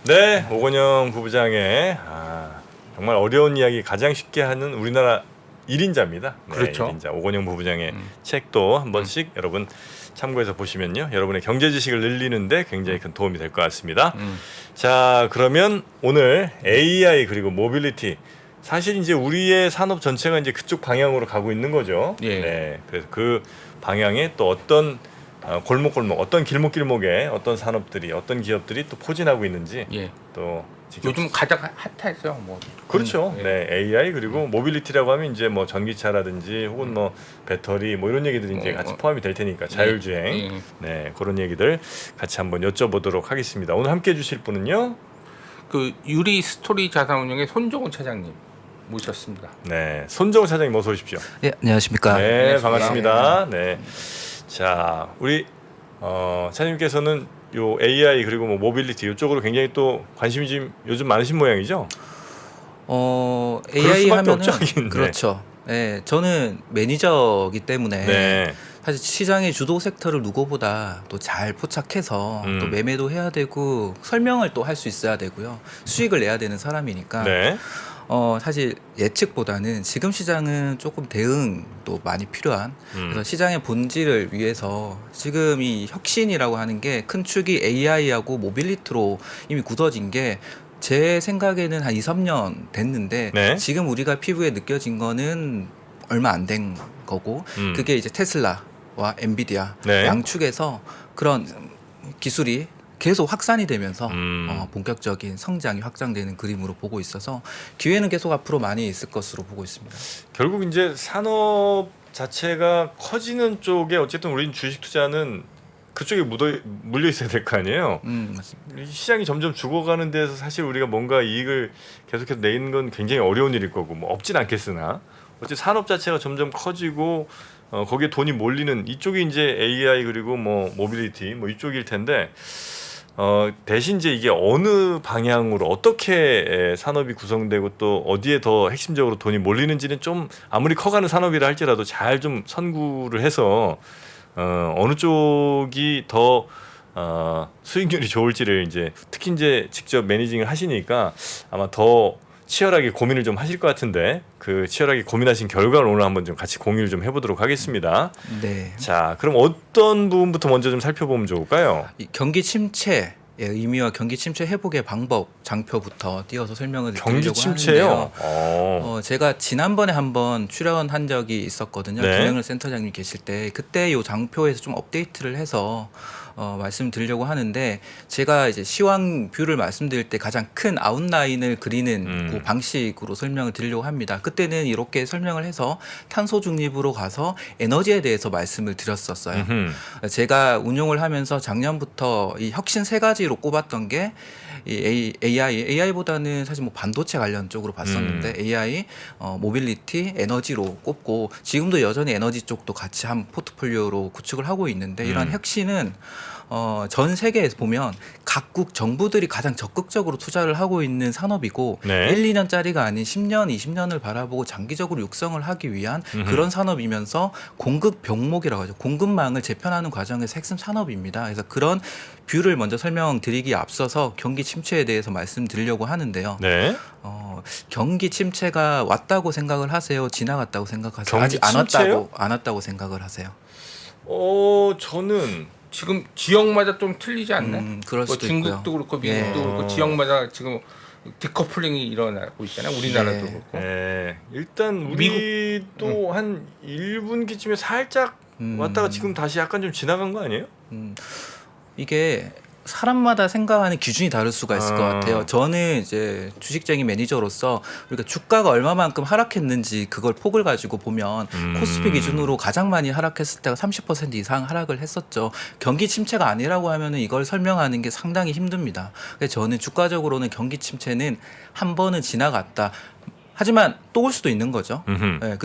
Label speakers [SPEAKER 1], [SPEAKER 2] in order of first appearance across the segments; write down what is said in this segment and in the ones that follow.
[SPEAKER 1] 네, 오건영 부부장의 정말 어려운 이야기 가장 쉽게 하는 우리나라 1인자입니다. 네,
[SPEAKER 2] 그렇죠.
[SPEAKER 1] 1인자 오건영 부부장의 책도 한 번씩 여러분 참고해서 보시면요. 여러분의 경제 지식을 늘리는데 굉장히 큰 도움이 될 것 같습니다. 자, 그러면 오늘 AI 그리고 모빌리티 사실 이제 우리의 산업 전체가 이제 그쪽 방향으로 가고 있는 거죠.
[SPEAKER 2] 예.
[SPEAKER 1] 네, 그래서 그 방향에 또 어떤 골목골목 어떤 길목길목에 어떤 산업들이 어떤 기업들이 또 포진하고 있는지
[SPEAKER 2] 예.
[SPEAKER 1] 또 직접
[SPEAKER 2] 요즘 가장 핫하죠. 뭐
[SPEAKER 1] 그렇죠.
[SPEAKER 2] 예.
[SPEAKER 1] 네, AI 그리고 모빌리티라고 하면 이제 뭐 전기차라든지 혹은 뭐 배터리 뭐 이런 얘기들이 이제 같이 포함이 될 테니까 자율주행
[SPEAKER 2] 예.
[SPEAKER 1] 네 그런 얘기들 같이 한번 여쭤보도록 하겠습니다. 오늘 함께해 주실 분은요.
[SPEAKER 2] 그 유리 스토리 자산운용의 손종훈 차장님 모셨습니다.
[SPEAKER 1] 네, 손정우 차장님 어서 오십시오.
[SPEAKER 3] 예, 안녕하십니까.
[SPEAKER 1] 네,
[SPEAKER 2] 안녕하십니까.
[SPEAKER 1] 반갑습니다. 네, 자 우리 차장님께서는 요 AI 그리고 뭐 모빌리티 이쪽으로 굉장히 또 관심이 좀 요즘 많으신 모양이죠? 그럴
[SPEAKER 3] AI
[SPEAKER 1] 수밖에
[SPEAKER 3] 하면은
[SPEAKER 1] 없죠, 하긴. 네.
[SPEAKER 3] 그렇죠. 예, 저는 매니저이기 때문에
[SPEAKER 1] 네,
[SPEAKER 3] 사실 시장의 주도 섹터를 누구보다 또 잘 포착해서 또 매매도 해야 되고 설명을 또 할 수 있어야 되고요. 수익을 내야 되는 사람이니까
[SPEAKER 1] 네,
[SPEAKER 3] 사실 예측보다는 지금 시장은 조금 대응도 많이 필요한 그래서 시장의 본질을 위해서 지금 이 혁신이라고 하는 게 큰 축이 AI하고 모빌리티로 이미 굳어진 게 제 생각에는 한 2, 3년 됐는데
[SPEAKER 1] 네.
[SPEAKER 3] 지금 우리가 피부에 느껴진 거는 얼마 안 된 거고 그게 이제 테슬라와 엔비디아
[SPEAKER 1] 네.
[SPEAKER 3] 양축에서 그런 기술이 계속 확산이 되면서 본격적인 성장이 확장되는 그림으로 보고 있어서 기회는 계속 앞으로 많이 있을 것으로 보고 있습니다.
[SPEAKER 1] 결국 이제 산업 자체가 커지는 쪽에 어쨌든 우리는 주식 투자는 그쪽에 물려 있어야 될 거 아니에요.
[SPEAKER 3] 맞습니다.
[SPEAKER 1] 이 시장이 점점 죽어가는 데서 사실 우리가 뭔가 이익을 계속해서 내는 건 굉장히 어려운 일일 거고 뭐 없진 않겠으나 어쨌든 산업 자체가 점점 커지고 거기에 돈이 몰리는 이쪽이 이제 AI 그리고 뭐 모빌리티 뭐 이쪽일 텐데 대신 이제 이게 어느 방향으로 어떻게 산업이 구성되고 또 어디에 더 핵심적으로 돈이 몰리는지는 좀 아무리 커가는 산업이라 할지라도 잘 좀 선구를 해서 어느 쪽이 더 수익률이 좋을지를 이제 특히 이제 직접 매니징을 하시니까 아마 더 치열하게 고민을 좀 하실 것 같은데 그 치열하게 고민하신 결과를 오늘 한번 좀 같이 공유를 좀 해보도록 하겠습니다.
[SPEAKER 3] 네.
[SPEAKER 1] 자, 그럼 어떤 부분부터 먼저 좀 살펴보면 좋을까요?
[SPEAKER 3] 이 경기 침체의 의미와 경기 침체 회복의 방법 장표부터 띄어서 설명을
[SPEAKER 1] 경기
[SPEAKER 3] 드리려고
[SPEAKER 1] 침체요.
[SPEAKER 3] 하는데요. 제가 지난번에 한번 출연한 적이 있었거든요.
[SPEAKER 1] 네.
[SPEAKER 3] 김영일 센터장님 계실 때 그때 요 장표에서 좀 업데이트를 해서 말씀드리려고 하는데 제가 이제 시황 뷰를 말씀드릴 때 가장 큰 아웃라인을 그리는 그 방식으로 설명을 드리려고 합니다. 그때는 이렇게 설명을 해서 탄소 중립으로 가서 에너지에 대해서 말씀을 드렸었어요. 제가 운용을 하면서 작년부터 이 혁신 세 가지로 꼽았던 게 이 AI보다는 사실 뭐 반도체 관련 쪽으로 봤었는데 AI, 모빌리티, 에너지로 꼽고 지금도 여전히 에너지 쪽도 같이 한 포트폴리오로 구축을 하고 있는데 이런 혁신은 전 세계에서 보면 각국 정부들이 가장 적극적으로 투자를 하고 있는 산업이고
[SPEAKER 1] 네.
[SPEAKER 3] 1, 2년짜리가 아닌 10년, 20년을 바라보고 장기적으로 육성을 하기 위한 그런 산업이면서 공급 병목이라고 하죠. 공급망을 재편하는 과정에서 핵심 산업입니다. 그래서 그런 뷰를 먼저 설명드리기에 앞서서 경기 침체에 대해서 말씀드리려고 하는데요.
[SPEAKER 1] 네.
[SPEAKER 3] 경기 침체가 왔다고 생각을 하세요? 지나갔다고 생각하세요?
[SPEAKER 1] 경기
[SPEAKER 3] 아직 안
[SPEAKER 1] 침체요?
[SPEAKER 3] 왔다고 생각을 하세요?
[SPEAKER 1] 저는
[SPEAKER 2] 지금 지역마다 좀 틀리지 않나요?
[SPEAKER 3] 그럴
[SPEAKER 2] 뭐
[SPEAKER 3] 수도
[SPEAKER 2] 중국도
[SPEAKER 3] 있고요.
[SPEAKER 2] 그렇고 미국도
[SPEAKER 3] 예.
[SPEAKER 2] 그렇고 지역마다 지금 디커플링이 일어나고 있잖아요. 우리나라도
[SPEAKER 3] 예.
[SPEAKER 2] 그렇고.
[SPEAKER 1] 일단 우리도 한 1분기쯤에 살짝 왔다가 지금 다시 약간 좀 지나간 거 아니에요?
[SPEAKER 3] 이게 사람마다 생각하는 기준이 다를 수가 있을 것 같아요. 저는 이제 주식쟁이 매니저로서 우리가 주가가 얼마만큼 하락했는지 그걸 폭을 가지고 보면 코스피 기준으로 가장 많이 하락했을 때가 30% 이상 하락을 했었죠. 경기 침체가 아니라고 하면은 이걸 설명하는 게 상당히 힘듭니다. 그래서 저는 주가적으로는 경기 침체는 한 번은 지나갔다. 하지만 또 올 수도 있는 거죠.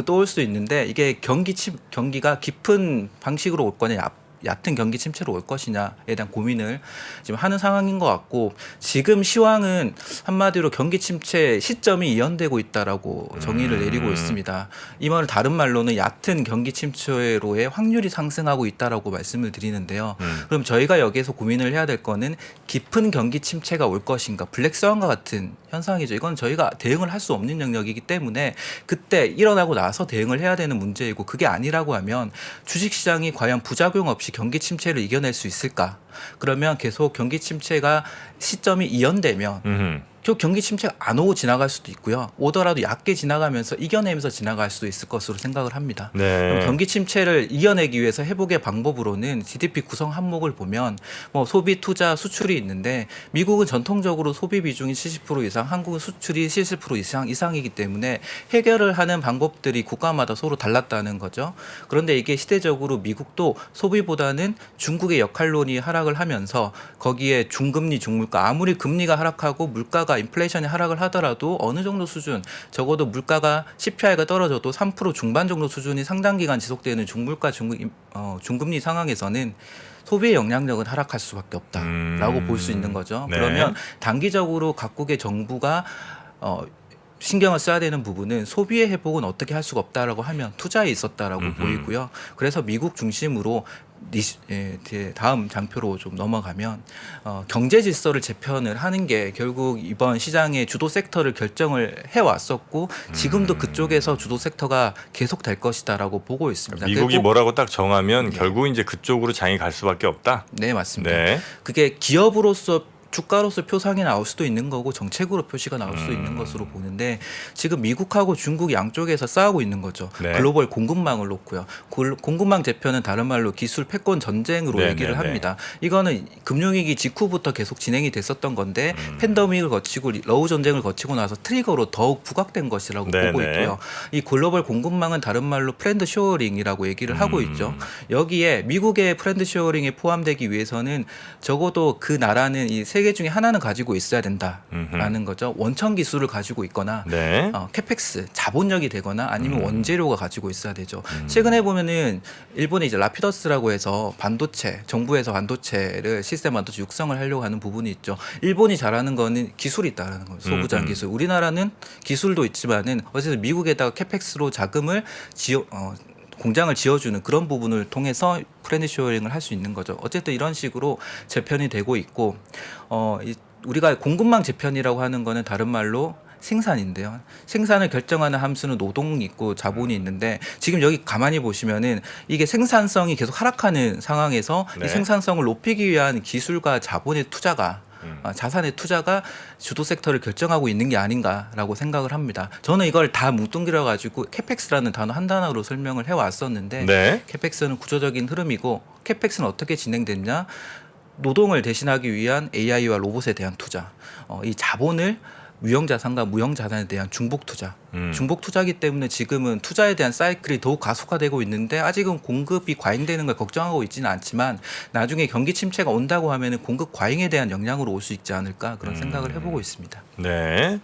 [SPEAKER 3] 또 올 수도 있는데 이게 경기가 깊은 방식으로 올 거냐 얕은 경기 침체로 올 것이냐에 대한 고민을 지금 하는 상황인 것 같고 지금 시황은 한마디로 경기 침체 시점이 이연되고 있다라고 정의를 내리고 있습니다. 이 말은 다른 말로는 얕은 경기 침체로의 확률이 상승하고 있다라고 말씀을 드리는데요. 그럼 저희가 여기에서 고민을 해야 될 거는 깊은 경기 침체가 올 것인가 블랙스완과 같은 현상이죠. 이건 저희가 대응을 할 수 없는 영역이기 때문에 그때 일어나고 나서 대응을 해야 되는 문제이고 그게 아니라고 하면 주식시장이 과연 부작용 없이 경기 침체를 이겨낼 수 있을까? 그러면 계속 경기 침체가 시점이 이연되면 경기 침체가 안 오고 지나갈 수도 있고요. 오더라도 얕게 지나가면서 이겨내면서 지나갈 수도 있을 것으로 생각을 합니다.
[SPEAKER 1] 네.
[SPEAKER 3] 그럼 경기 침체를 이겨내기 위해서 회복의 방법으로는 GDP 구성 항목을 보면 뭐 소비, 투자, 수출이 있는데 미국은 전통적으로 소비 비중이 70% 이상, 한국은 수출이 70% 이상이기 때문에 해결을 하는 방법들이 국가마다 서로 달랐다는 거죠. 그런데 이게 시대적으로 미국도 소비보다는 중국의 역할론이 하락을 하면서 거기에 중금리, 중물가 아무리 금리가 하락하고 물가가 인플레이션이 하락을 하더라도 어느 정도 수준 적어도 물가가 CPI가 떨어져도 3% 중반 정도 수준이 상당 기간 지속되는 중물가 중금리 상황에서는 소비의 영향력은 하락할 수밖에 없다라고 볼 수 있는 거죠.
[SPEAKER 1] 네.
[SPEAKER 3] 그러면 단기적으로 각국의 정부가 신경을 써야 되는 부분은 소비의 회복은 어떻게 할 수가 없다라고 하면 투자에 있었다라고 보이고요. 그래서 미국 중심으로 다음 장표로 좀 넘어가면 경제 질서를 재편을 하는 게 결국 이번 시장의 주도 섹터를 결정을 해왔었고 지금도 그쪽에서 주도 섹터가 계속 될 것이다라고 보고 있습니다.
[SPEAKER 1] 미국이
[SPEAKER 3] 결국,
[SPEAKER 1] 뭐라고 딱 정하면 결국 이제 그쪽으로 장이 갈 수밖에 없다.
[SPEAKER 3] 네 맞습니다.
[SPEAKER 1] 네.
[SPEAKER 3] 그게 기업으로서 주가로서 표상이 나올 수도 있는 거고 정책으로 표시가 나올 수도 있는 것으로 보는데 지금 미국하고 중국 양쪽에서 싸우고 있는 거죠.
[SPEAKER 1] 네.
[SPEAKER 3] 글로벌 공급망을 놓고요. 공급망 재편은 다른 말로 기술 패권 전쟁으로
[SPEAKER 1] 네,
[SPEAKER 3] 얘기를
[SPEAKER 1] 네,
[SPEAKER 3] 합니다. 이거는 금융위기 직후부터 계속 진행이 됐었던 건데 팬데믹을 거치고 러우 전쟁을 거치고 나서 트리거로 더욱 부각된 것이라고
[SPEAKER 1] 네,
[SPEAKER 3] 보고
[SPEAKER 1] 네.
[SPEAKER 3] 있고요. 이 글로벌 공급망은 다른 말로 프렌드 쇼어링이라고 얘기를 하고 있죠. 여기에 미국의 프렌드 쇼어링에 포함되기 위해서는 적어도 그 나라는 이 세계 중에 하나는 가지고 있어야 된다라는 거죠. 원천 기술을 가지고 있거나
[SPEAKER 1] 네.
[SPEAKER 3] 캐펙스 자본력이 되거나 아니면 원재료가 가지고 있어야 되죠. 최근에 보면은 일본의 이제 라피더스라고 해서 반도체 정부에서 반도체를 시스템 반도체 육성을 하려고 하는 부분이 있죠. 일본이 잘하는 거는 기술이 있다라는 거예요. 소부장 기술. 우리나라는 기술도 있지만은 어쨌든 미국에다가 캐펙스로 자금을 공장을 지어주는 그런 부분을 통해서 프렌드쇼어링을 할 수 있는 거죠. 어쨌든 이런 식으로 재편이 되고 있고 우리가 공급망 재편이라고 하는 거는 다른 말로 생산인데요. 생산을 결정하는 함수는 노동이 있고 자본이 있는데 지금 여기 가만히 보시면은 이게 생산성이 계속 하락하는 상황에서
[SPEAKER 1] 네.
[SPEAKER 3] 이 생산성을 높이기 위한 기술과 자본의 투자가 자산의 투자가 주도 섹터를 결정하고 있는 게 아닌가라고 생각을 합니다. 저는 이걸 다 뭉뚱그려 가지고 캐펙스라는 단어 한 단어로 설명을 해왔었는데
[SPEAKER 1] 네.
[SPEAKER 3] 캐펙스는 구조적인 흐름이고 캐펙스는 어떻게 진행됐냐? 노동을 대신하기 위한 AI와 로봇에 대한 투자, 이 자본을 유형자산과 무형자산에 대한 중복 투자. 중복 투자기 때문에 지금은 투자에 대한 사이클이 더욱 가속화되고 있는데 아직은 공급이 과잉되는 걸 걱정하고 있지는 않지만 나중에 경기 침체가 온다고 하면은 공급 과잉에 대한 영향으로 올 수 있지 않을까 그런 생각을 해보고 있습니다.
[SPEAKER 1] 네.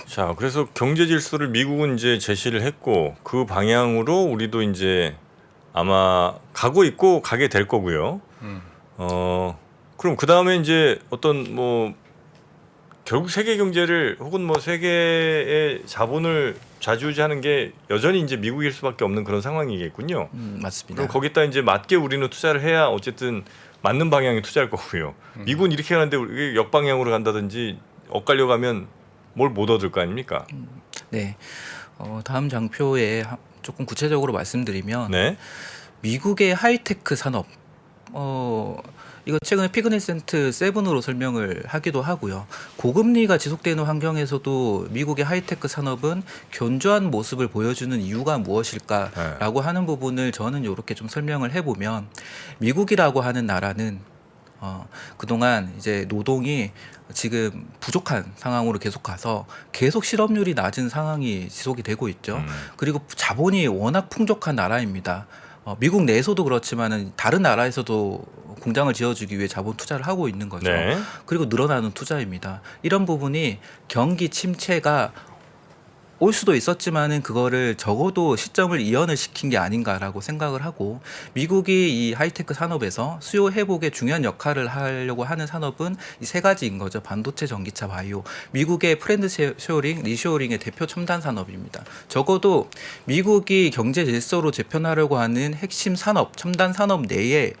[SPEAKER 1] 자, 그래서 경제 질서를 미국은 이제 제시를 했고 그 방향으로 우리도 이제 아마 가고 있고 가게 될 거고요. 그럼 그 다음에 이제 어떤 뭐 결국 세계 경제를 혹은 뭐 세계의 자본을 좌지우지하는 게 여전히 이제 미국일 수밖에 없는 그런 상황이겠군요.
[SPEAKER 3] 맞습니다.
[SPEAKER 1] 그럼 거기다 이제 맞게 우리는 투자를 해야 어쨌든 맞는 방향에 투자할 거고요. 미국은 이렇게 하는데 우리 역방향으로 간다든지 엇갈려 가면 뭘 못 얻을 거 아닙니까?
[SPEAKER 3] 네. 다음 장표에 조금 구체적으로 말씀드리면
[SPEAKER 1] 네.
[SPEAKER 3] 미국의 하이테크 산업 이거 최근에 피그니센트 7으로 설명을 하기도 하고요. 고금리가 지속되는 환경에서도 미국의 하이테크 산업은 견조한 모습을 보여주는 이유가 무엇일까라고 하는 부분을 저는 이렇게 좀 설명을 해보면 미국이라고 하는 나라는 그동안 이제 노동이 지금 부족한 상황으로 계속 가서 계속 실업률이 낮은 상황이 지속이 되고 있죠. 그리고 자본이 워낙 풍족한 나라입니다. 미국 내에서도 그렇지만은 다른 나라에서도 공장을 지어주기 위해 자본 투자를 하고 있는 거죠. 그리고 늘어나는 투자입니다. 이런 부분이 경기 침체가 올 수도 있었지만은 그거를 적어도 시점을 이연을 시킨 게 아닌가라고 생각을 하고 미국이 이 하이테크 산업에서 수요 회복에 중요한 역할을 하려고 하는 산업은 이 세 가지인 거죠. 반도체, 전기차, 바이오. 미국의 프렌드 쉐어링, 리쇼어링의 대표 첨단 산업입니다. 적어도 미국이 경제 질서로 재편하려고 하는 핵심 산업, 첨단 산업 내에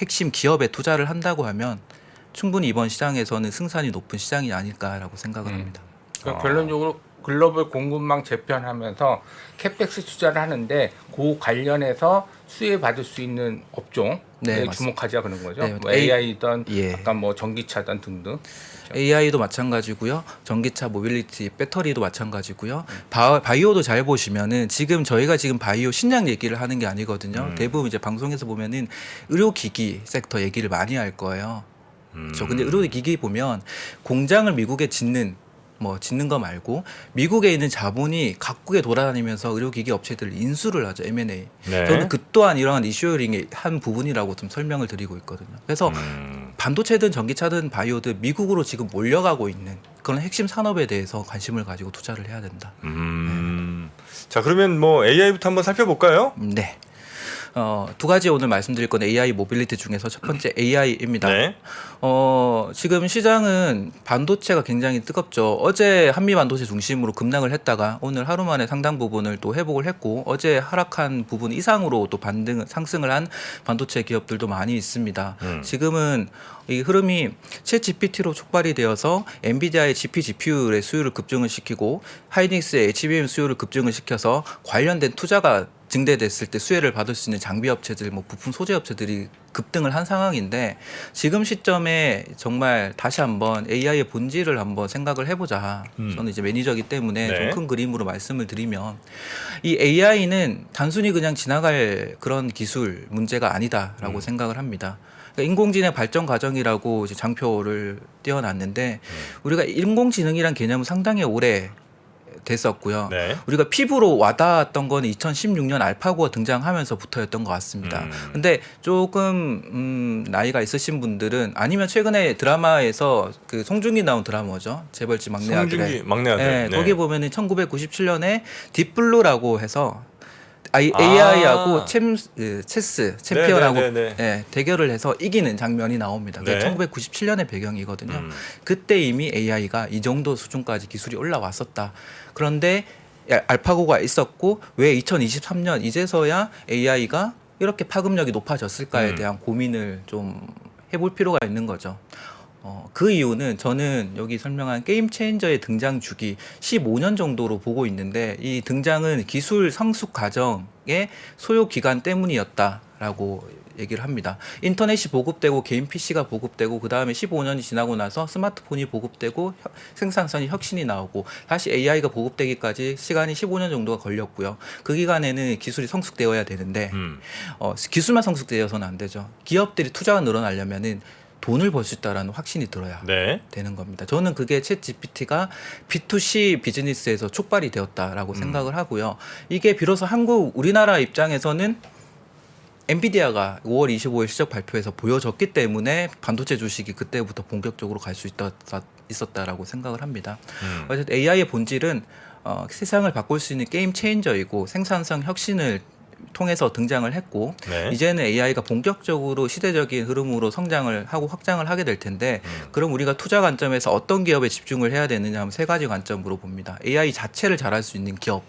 [SPEAKER 3] 핵심 기업에 투자를 한다고 하면 충분히 이번 시장에서는 승산이 높은 시장이 아닐까라고 생각을 합니다.
[SPEAKER 2] 그러니까 결론적으로 글로벌 공급망 재편하면서 캐펙스 투자를 하는데 그 관련해서 수혜 받을 수 있는 업종에
[SPEAKER 3] 네,
[SPEAKER 2] 주목하자 그런 거죠.
[SPEAKER 3] 네,
[SPEAKER 2] 뭐 AI든
[SPEAKER 3] 예.
[SPEAKER 2] 아까 뭐 전기차든 등등.
[SPEAKER 3] AI도 마찬가지고요. 전기차, 모빌리티, 배터리도 마찬가지고요. 바이오도 잘 보시면은 지금 저희가 지금 바이오 신약 얘기를 하는 게 아니거든요. 대부분 이제 방송에서 보면은 의료기기 섹터 얘기를 많이 할 거예요. 저 근데 의료기기 보면 공장을 미국에 짓는 거 말고 미국에 있는 자본이 각국에 돌아다니면서 의료기기 업체들을 인수를 하죠. M&A.
[SPEAKER 1] 네.
[SPEAKER 3] 저는 그 또한 이러한 리쇼어링의 한 부분이라고 좀 설명을 드리고 있거든요. 그래서 반도체든 전기차든 바이오든 미국으로 지금 몰려가고 있는 그런 핵심 산업에 대해서 관심을 가지고 투자를 해야 된다.
[SPEAKER 1] 자, 그러면 뭐 AI부터 한번 살펴볼까요?
[SPEAKER 3] 네. 두 가지 오늘 말씀드릴 건 AI 모빌리티 중에서 첫 번째 AI입니다.
[SPEAKER 1] 네.
[SPEAKER 3] 지금 시장은 반도체가 굉장히 뜨겁죠. 어제 한미 반도체 중심으로 급락을 했다가 오늘 하루 만에 상당 부분을 또 회복을 했고 어제 하락한 부분 이상으로 또 상승을 한 반도체 기업들도 많이 있습니다. 지금은 이 흐름이 챗 GPT로 촉발이 되어서 엔비디아의 GPU의 수요를 급증을 시키고 하이닉스의 HBM 수요를 급증을 시켜서 관련된 투자가 증대됐을 때 수혜를 받을 수 있는 장비 업체들, 뭐 부품 소재 업체들이 급등을 한 상황인데 지금 시점에 정말 다시 한번 AI의 본질을 한번 생각을 해보자. 저는 이제 매니저이기 때문에
[SPEAKER 1] 네.
[SPEAKER 3] 좀 큰 그림으로 말씀을 드리면 이 AI는 단순히 그냥 지나갈 그런 기술 문제가 아니다라고 생각을 합니다. 그러니까 인공지능 발전 과정이라고 이제 장표를 띄워놨는데 우리가 인공지능이란 개념은 상당히 오래 됐었고요.
[SPEAKER 1] 네.
[SPEAKER 3] 우리가 피부로 와닿았던 건 2016년 알파고가 등장하면서부터였던 것 같습니다. 근데 조금 나이가 있으신 분들은 아니면 최근에 드라마에서 그 송중기 나온 드라마죠. 재벌집 막내 아들의
[SPEAKER 1] 송중기 막내 아들.
[SPEAKER 3] 네,
[SPEAKER 1] 네.
[SPEAKER 3] 거기 보면은 1997년에 딥블루라고 해서 AI하고 체스 챔피언하고
[SPEAKER 1] 네네네네.
[SPEAKER 3] 예, 대결을 해서 이기는 장면이 나옵니다. 그게
[SPEAKER 1] 네.
[SPEAKER 3] 1997년의 배경이거든요. 그때 이미 AI가 이 정도 수준까지 기술이 올라왔었다. 그런데 알파고가 있었고 왜 2023년 이제서야 AI가 이렇게 파급력이 높아졌을까에 대한 고민을 좀 해볼 필요가 있는 거죠. 그 이유는 저는 여기 설명한 게임 체인저의 등장 주기 15년 정도로 보고 있는데 이 등장은 기술 성숙 과정의 소요 기간 때문이었다라고 얘기를 합니다. 인터넷이 보급되고 개인 PC가 보급되고 그 다음에 15년이 지나고 나서 스마트폰이 보급되고 생산선이 혁신이 나오고 다시 AI가 보급되기까지 시간이 15년 정도가 걸렸고요. 그 기간에는 기술이 성숙되어야 되는데 기술만 성숙되어서는 안 되죠. 기업들이 투자가 늘어나려면은 돈을 벌 수 있다라는 확신이 들어야
[SPEAKER 1] 네.
[SPEAKER 3] 되는 겁니다. 저는 그게 챗 GPT가 B2C 비즈니스에서 촉발이 되었다라고 생각을 하고요. 이게 비로소 우리나라 입장에서는 엔비디아가 5월 25일 실적 발표에서 보여줬기 때문에 반도체 주식이 그때부터 본격적으로 갈 수 있었다라고 생각을 합니다. 그래서 AI의 본질은 세상을 바꿀 수 있는 게임 체인저이고 생산성 혁신을 통해서 등장을 했고
[SPEAKER 1] 네.
[SPEAKER 3] 이제는 AI가 본격적으로 시대적인 흐름으로 성장을 하고 확장을 하게 될 텐데 그럼 우리가 투자 관점에서 어떤 기업에 집중을 해야 되느냐 하면 세 가지 관점으로 봅니다. AI 자체를 잘할 수 있는 기업.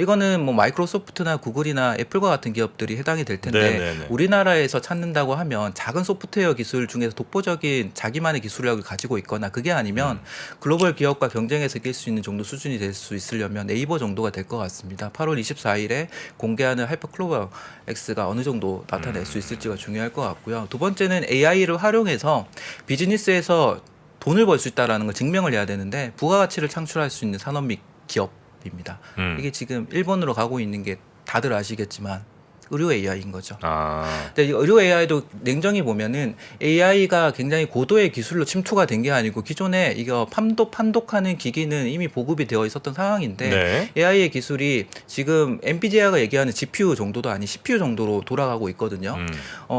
[SPEAKER 3] 이거는 뭐 마이크로소프트나 구글이나 애플과 같은 기업들이 해당이 될 텐데
[SPEAKER 1] 네네네.
[SPEAKER 3] 우리나라에서 찾는다고 하면 작은 소프트웨어 기술 중에서 독보적인 자기만의 기술력을 가지고 있거나 그게 아니면 글로벌 기업과 경쟁에서 이길 수 있는 정도 수준이 될 수 있으려면 네이버 정도가 될 것 같습니다. 8월 24일에 공개하는 하이퍼클로버 X가 어느 정도 나타낼 수 있을지가 중요할 것 같고요. 두 번째는 AI를 활용해서 비즈니스에서 돈을 벌 수 있다는 걸 증명을 해야 되는데 부가가치를 창출할 수 있는 산업 및 기업입니다. 이게 지금 일본으로 가고 있는 게 다들 아시겠지만 의료 AI인 거죠. 근데 이 의료 AI도 냉정히 보면은 AI가 굉장히 고도의 기술로 침투가 된 게 아니고 기존에 이거 판독하는 기기는 이미 보급이 되어 있었던 상황인데
[SPEAKER 1] 네.
[SPEAKER 3] AI의 기술이 지금 엔비디아가 얘기하는 GPU 정도도 아닌 CPU 정도로 돌아가고 있거든요.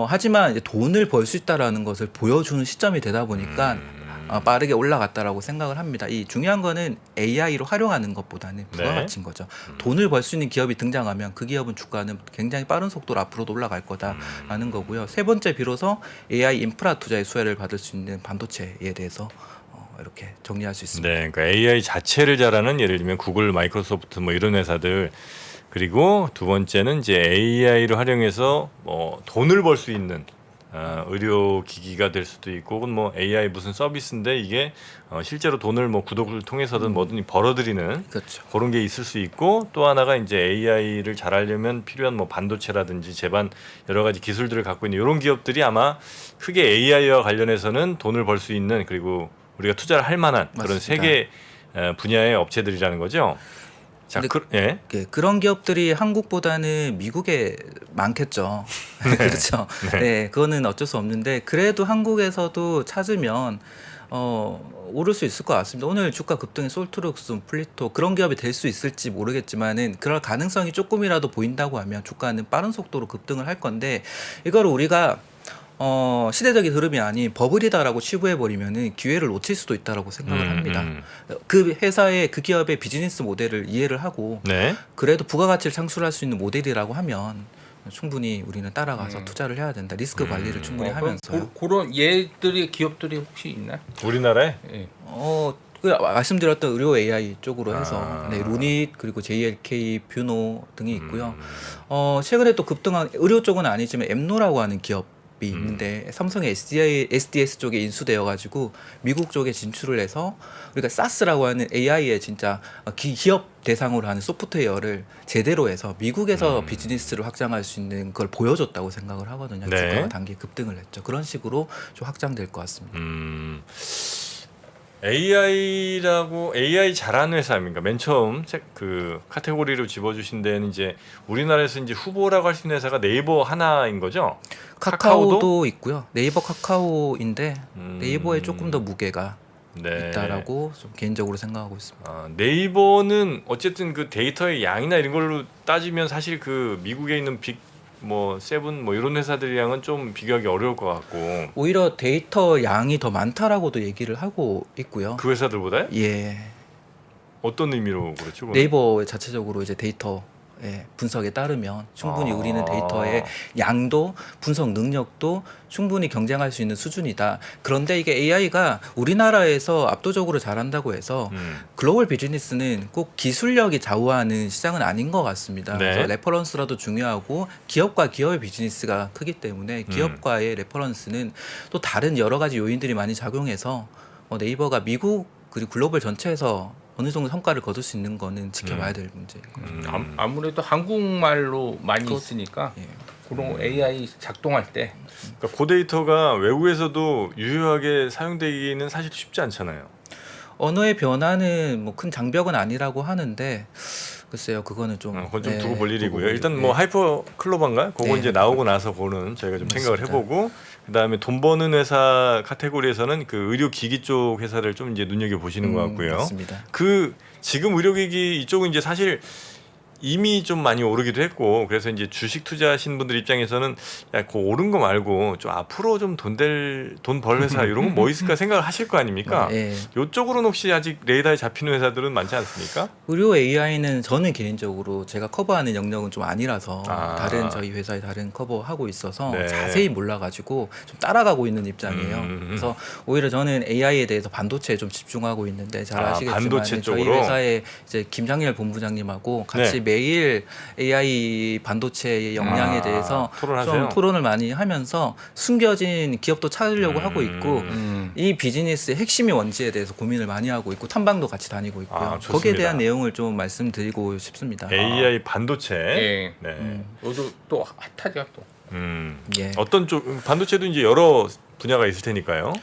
[SPEAKER 3] 하지만 이제 돈을 벌 수 있다라는 것을 보여주는 시점이 되다 보니까 빠르게 올라갔다라고 생각을 합니다. 이 중요한 거는 AI로 활용하는 것보다는 부가가치인 거죠. 돈을 벌 수 있는 기업이 등장하면 그 기업은 주가는 굉장히 빠른 속도로 앞으로도 올라갈 거다라는 거고요. 세 번째 비로소 AI 인프라 투자의 수혜를 받을 수 있는 반도체에 대해서 이렇게 정리할 수 있습니다.
[SPEAKER 1] 네, 그러니까 AI 자체를 잘하는 예를 들면 구글, 마이크로소프트 뭐 이런 회사들 그리고 두 번째는 이제 AI를 활용해서 뭐 돈을 벌 수 있는 의료 기기가 될 수도 있고 혹은 뭐 AI 무슨 서비스인데 이게 실제로 돈을 뭐 구독을 통해서든 뭐든 벌어들이는
[SPEAKER 3] 그렇죠.
[SPEAKER 1] 그런 게 있을 수 있고 또 하나가 이제 AI를 잘하려면 필요한 뭐 반도체라든지 제반 여러 가지 기술들을 갖고 있는 이런 기업들이 아마 크게 AI와 관련해서는 돈을 벌 수 있는 그리고 우리가 투자를 할 만한 그런
[SPEAKER 3] 맞습니다.
[SPEAKER 1] 세 개 분야의 업체들이라는 거죠. 자,
[SPEAKER 3] 근데 그런 기업들이 한국보다는 미국에 많겠죠. 그렇죠. 네, 그거는 어쩔 수 없는데 그래도 한국에서도 찾으면 오를 수 있을 것 같습니다. 오늘 주가 급등의 솔트룩스, 플리토 그런 기업이 될 수 있을지 모르겠지만은 그럴 가능성이 조금이라도 보인다고 하면 주가는 빠른 속도로 급등을 할 건데 이걸 우리가 시대적인 흐름이 아닌 버블이다라고 치부해버리면은 기회를 놓칠 수도 있다라고 생각을 합니다. 그 회사의 그 기업의 비즈니스 모델을 이해를 하고
[SPEAKER 1] 네.
[SPEAKER 3] 그래도 부가가치를 창출할 수 있는 모델이라고 하면 충분히 우리는 따라가서 투자를 해야 된다. 리스크 관리를 충분히 하면서요.
[SPEAKER 2] 그런 얘들이 기업들이 혹시 있나?
[SPEAKER 1] 우리나라에
[SPEAKER 2] 예.
[SPEAKER 3] 그 말씀드렸던 의료 AI 쪽으로 해서 네, 루닛 그리고 JLK, 뷰노 등이 있고요. 최근에 또 급등한 의료 쪽은 아니지만 엠노라고 하는 기업이 있는데 삼성의 SDS 쪽에 인수되어 가지고 미국 쪽에 진출을 해서 우리가 사스라고 하는 AI의 진짜 기업 대상으로 하는 소프트웨어를 제대로 해서 미국에서 비즈니스를 확장할 수 있는 걸 보여줬다고 생각을 하거든요.
[SPEAKER 1] 네.
[SPEAKER 3] 주가가 단기 급등을 했죠. 그런 식으로 좀 확장될 것 같습니다.
[SPEAKER 1] AI 잘하는 회사입니까? 맨 처음 그 카테고리로 집어주신 데는 이제 우리나라에서 이제 후보라고 할 수 있는 회사가 네이버 하나인 거죠?
[SPEAKER 3] 카카오도 있고요. 네이버 카카오인데 네이버에 조금 더 무게가
[SPEAKER 1] 네.
[SPEAKER 3] 있다라고 좀 개인적으로 생각하고 있습니다.
[SPEAKER 1] 네이버는 어쨌든 그 데이터의 양이나 이런 걸로 따지면 사실 그 미국에 있는 빅 뭐 세븐 뭐 이런 회사들이랑은 좀 비교하기 어려울 것 같고
[SPEAKER 3] 오히려 데이터 양이 더 많다라고도 얘기를 하고 있고요.
[SPEAKER 1] 그 회사들보다요?
[SPEAKER 3] 예,
[SPEAKER 1] 어떤 의미로 그렇죠? 그건?
[SPEAKER 3] 네이버 자체적으로 이제 데이터 분석에 따르면 충분히 우리는 데이터의 양도 분석 능력도 충분히 경쟁할 수 있는 수준이다. 그런데 이게 AI가 우리나라에서 압도적으로 잘한다고 해서 글로벌 비즈니스는 꼭 기술력이 좌우하는 시장은 아닌 것 같습니다.
[SPEAKER 1] 네.
[SPEAKER 3] 그래서 레퍼런스라도 중요하고 기업과 기업의 비즈니스가 크기 때문에 기업과의 레퍼런스는 또 다른 여러 가지 요인들이 많이 작용해서 네이버가 미국 그리고 글로벌 전체에서 어느 정도 성과를 거둘 수 있는 거는 지켜봐야 될 문제인 거죠.
[SPEAKER 2] 아무래도 한국말로 많이 있으니까
[SPEAKER 3] 예.
[SPEAKER 2] 그런 AI 작동할 때
[SPEAKER 1] 그러니까 그 데이터가 외국에서도 유효하게 사용되기는 사실 쉽지 않잖아요.
[SPEAKER 3] 언어의 변화는 뭐 큰 장벽은 아니라고 하는데 글쎄요 그거는 좀
[SPEAKER 1] 그건 좀
[SPEAKER 3] 네,
[SPEAKER 1] 두고 볼 일이고요.
[SPEAKER 3] 두고
[SPEAKER 1] 일단
[SPEAKER 3] 볼
[SPEAKER 1] 뭐
[SPEAKER 3] 일.
[SPEAKER 1] 하이퍼 클로버인가? 그거
[SPEAKER 3] 네.
[SPEAKER 1] 이제 나오고 나서 그거는 저희가 좀 생각을
[SPEAKER 3] 맞습니다.
[SPEAKER 1] 해보고 그다음에 돈 버는 회사 카테고리에서는 그 의료 기기 쪽 회사를 좀 이제 눈여겨 보시는 것 같고요.
[SPEAKER 3] 맞습니다.
[SPEAKER 1] 그 지금 의료기기 이쪽은 이제 사실 이미 좀 많이 오르기도 했고 그래서 이제 주식 투자하신 분들 입장에서는 야, 그 오른 거 말고 좀 앞으로 좀 돈 벌 회사 이런 거 뭐 있을까 생각을 하실 거 아닙니까?
[SPEAKER 3] 예.
[SPEAKER 1] 이쪽으로는 혹시 아직 레이더에 잡히는 회사들은 많지 않습니까?
[SPEAKER 3] 의료 AI는 저는 개인적으로 제가 커버하는 영역은 좀 아니라서 다른 저희 회사에 다른 커버하고 있어서
[SPEAKER 1] 네.
[SPEAKER 3] 자세히 몰라가지고 좀 따라가고 있는 입장이에요. 그래서 오히려 저는 AI에 대해서 반도체에 좀 집중하고 있는데 잘 아시겠지만
[SPEAKER 1] 반도체
[SPEAKER 3] 저희
[SPEAKER 1] 쪽으로?
[SPEAKER 3] 회사에 이제 김장렬 본부장님하고 같이
[SPEAKER 1] 네.
[SPEAKER 3] 매일 AI 반도체의 역량에 대해서
[SPEAKER 1] 토론하세요?
[SPEAKER 3] 좀 토론을 많이 하면서 숨겨진 기업도 찾으려고 하고 있고 이 비즈니스의 핵심이 뭔지에 대해서 고민을 많이 하고 있고 탐방도 같이 다니고 있고요.
[SPEAKER 1] 좋습니다.
[SPEAKER 3] 거기에 대한 내용을 좀 말씀드리고 싶습니다.
[SPEAKER 1] AI 반도체.
[SPEAKER 2] 예.
[SPEAKER 1] 네.
[SPEAKER 2] 너도 또 핫하죠 또.
[SPEAKER 3] 예.
[SPEAKER 1] 어떤 쪽 반도체도 이제 여러 분야가 있을 테니까요.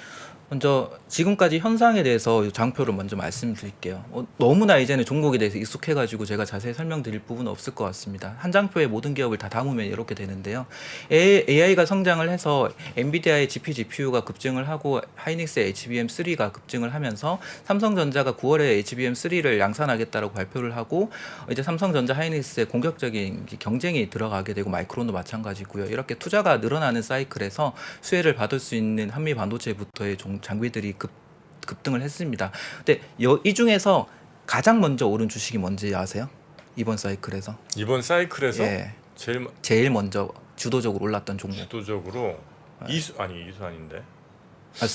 [SPEAKER 3] 먼저 지금까지 현상에 대해서 장표를 먼저 말씀드릴게요. 너무나 이제는 종목에 대해서 익숙해가지고 제가 자세히 설명드릴 부분은 없을 것 같습니다. 한 장표에 모든 기업을 다 담으면 이렇게 되는데요. AI가 성장을 해서 엔비디아의 GPU가 급증을 하고 하이닉스의 HBM3가 급증을 하면서 삼성전자가 9월에 HBM3를 양산하겠다라고 발표를 하고 이제 삼성전자 하이닉스의 공격적인 경쟁이 들어가게 되고 마이크론도 마찬가지고요. 이렇게 투자가 늘어나는 사이클에서 수혜를 받을 수 있는 한미 반도체부터의 장비들이 급등을 했습니다. 근데 이 중에서 가장 먼저 오른 주식이 뭔지 아세요? 이번 사이클에서?
[SPEAKER 1] 이번 사이클에서
[SPEAKER 3] 예,
[SPEAKER 1] 제일
[SPEAKER 3] 제일 먼저 주도적으로 올랐던 종목.
[SPEAKER 1] 주도적으로 이수 아닌데.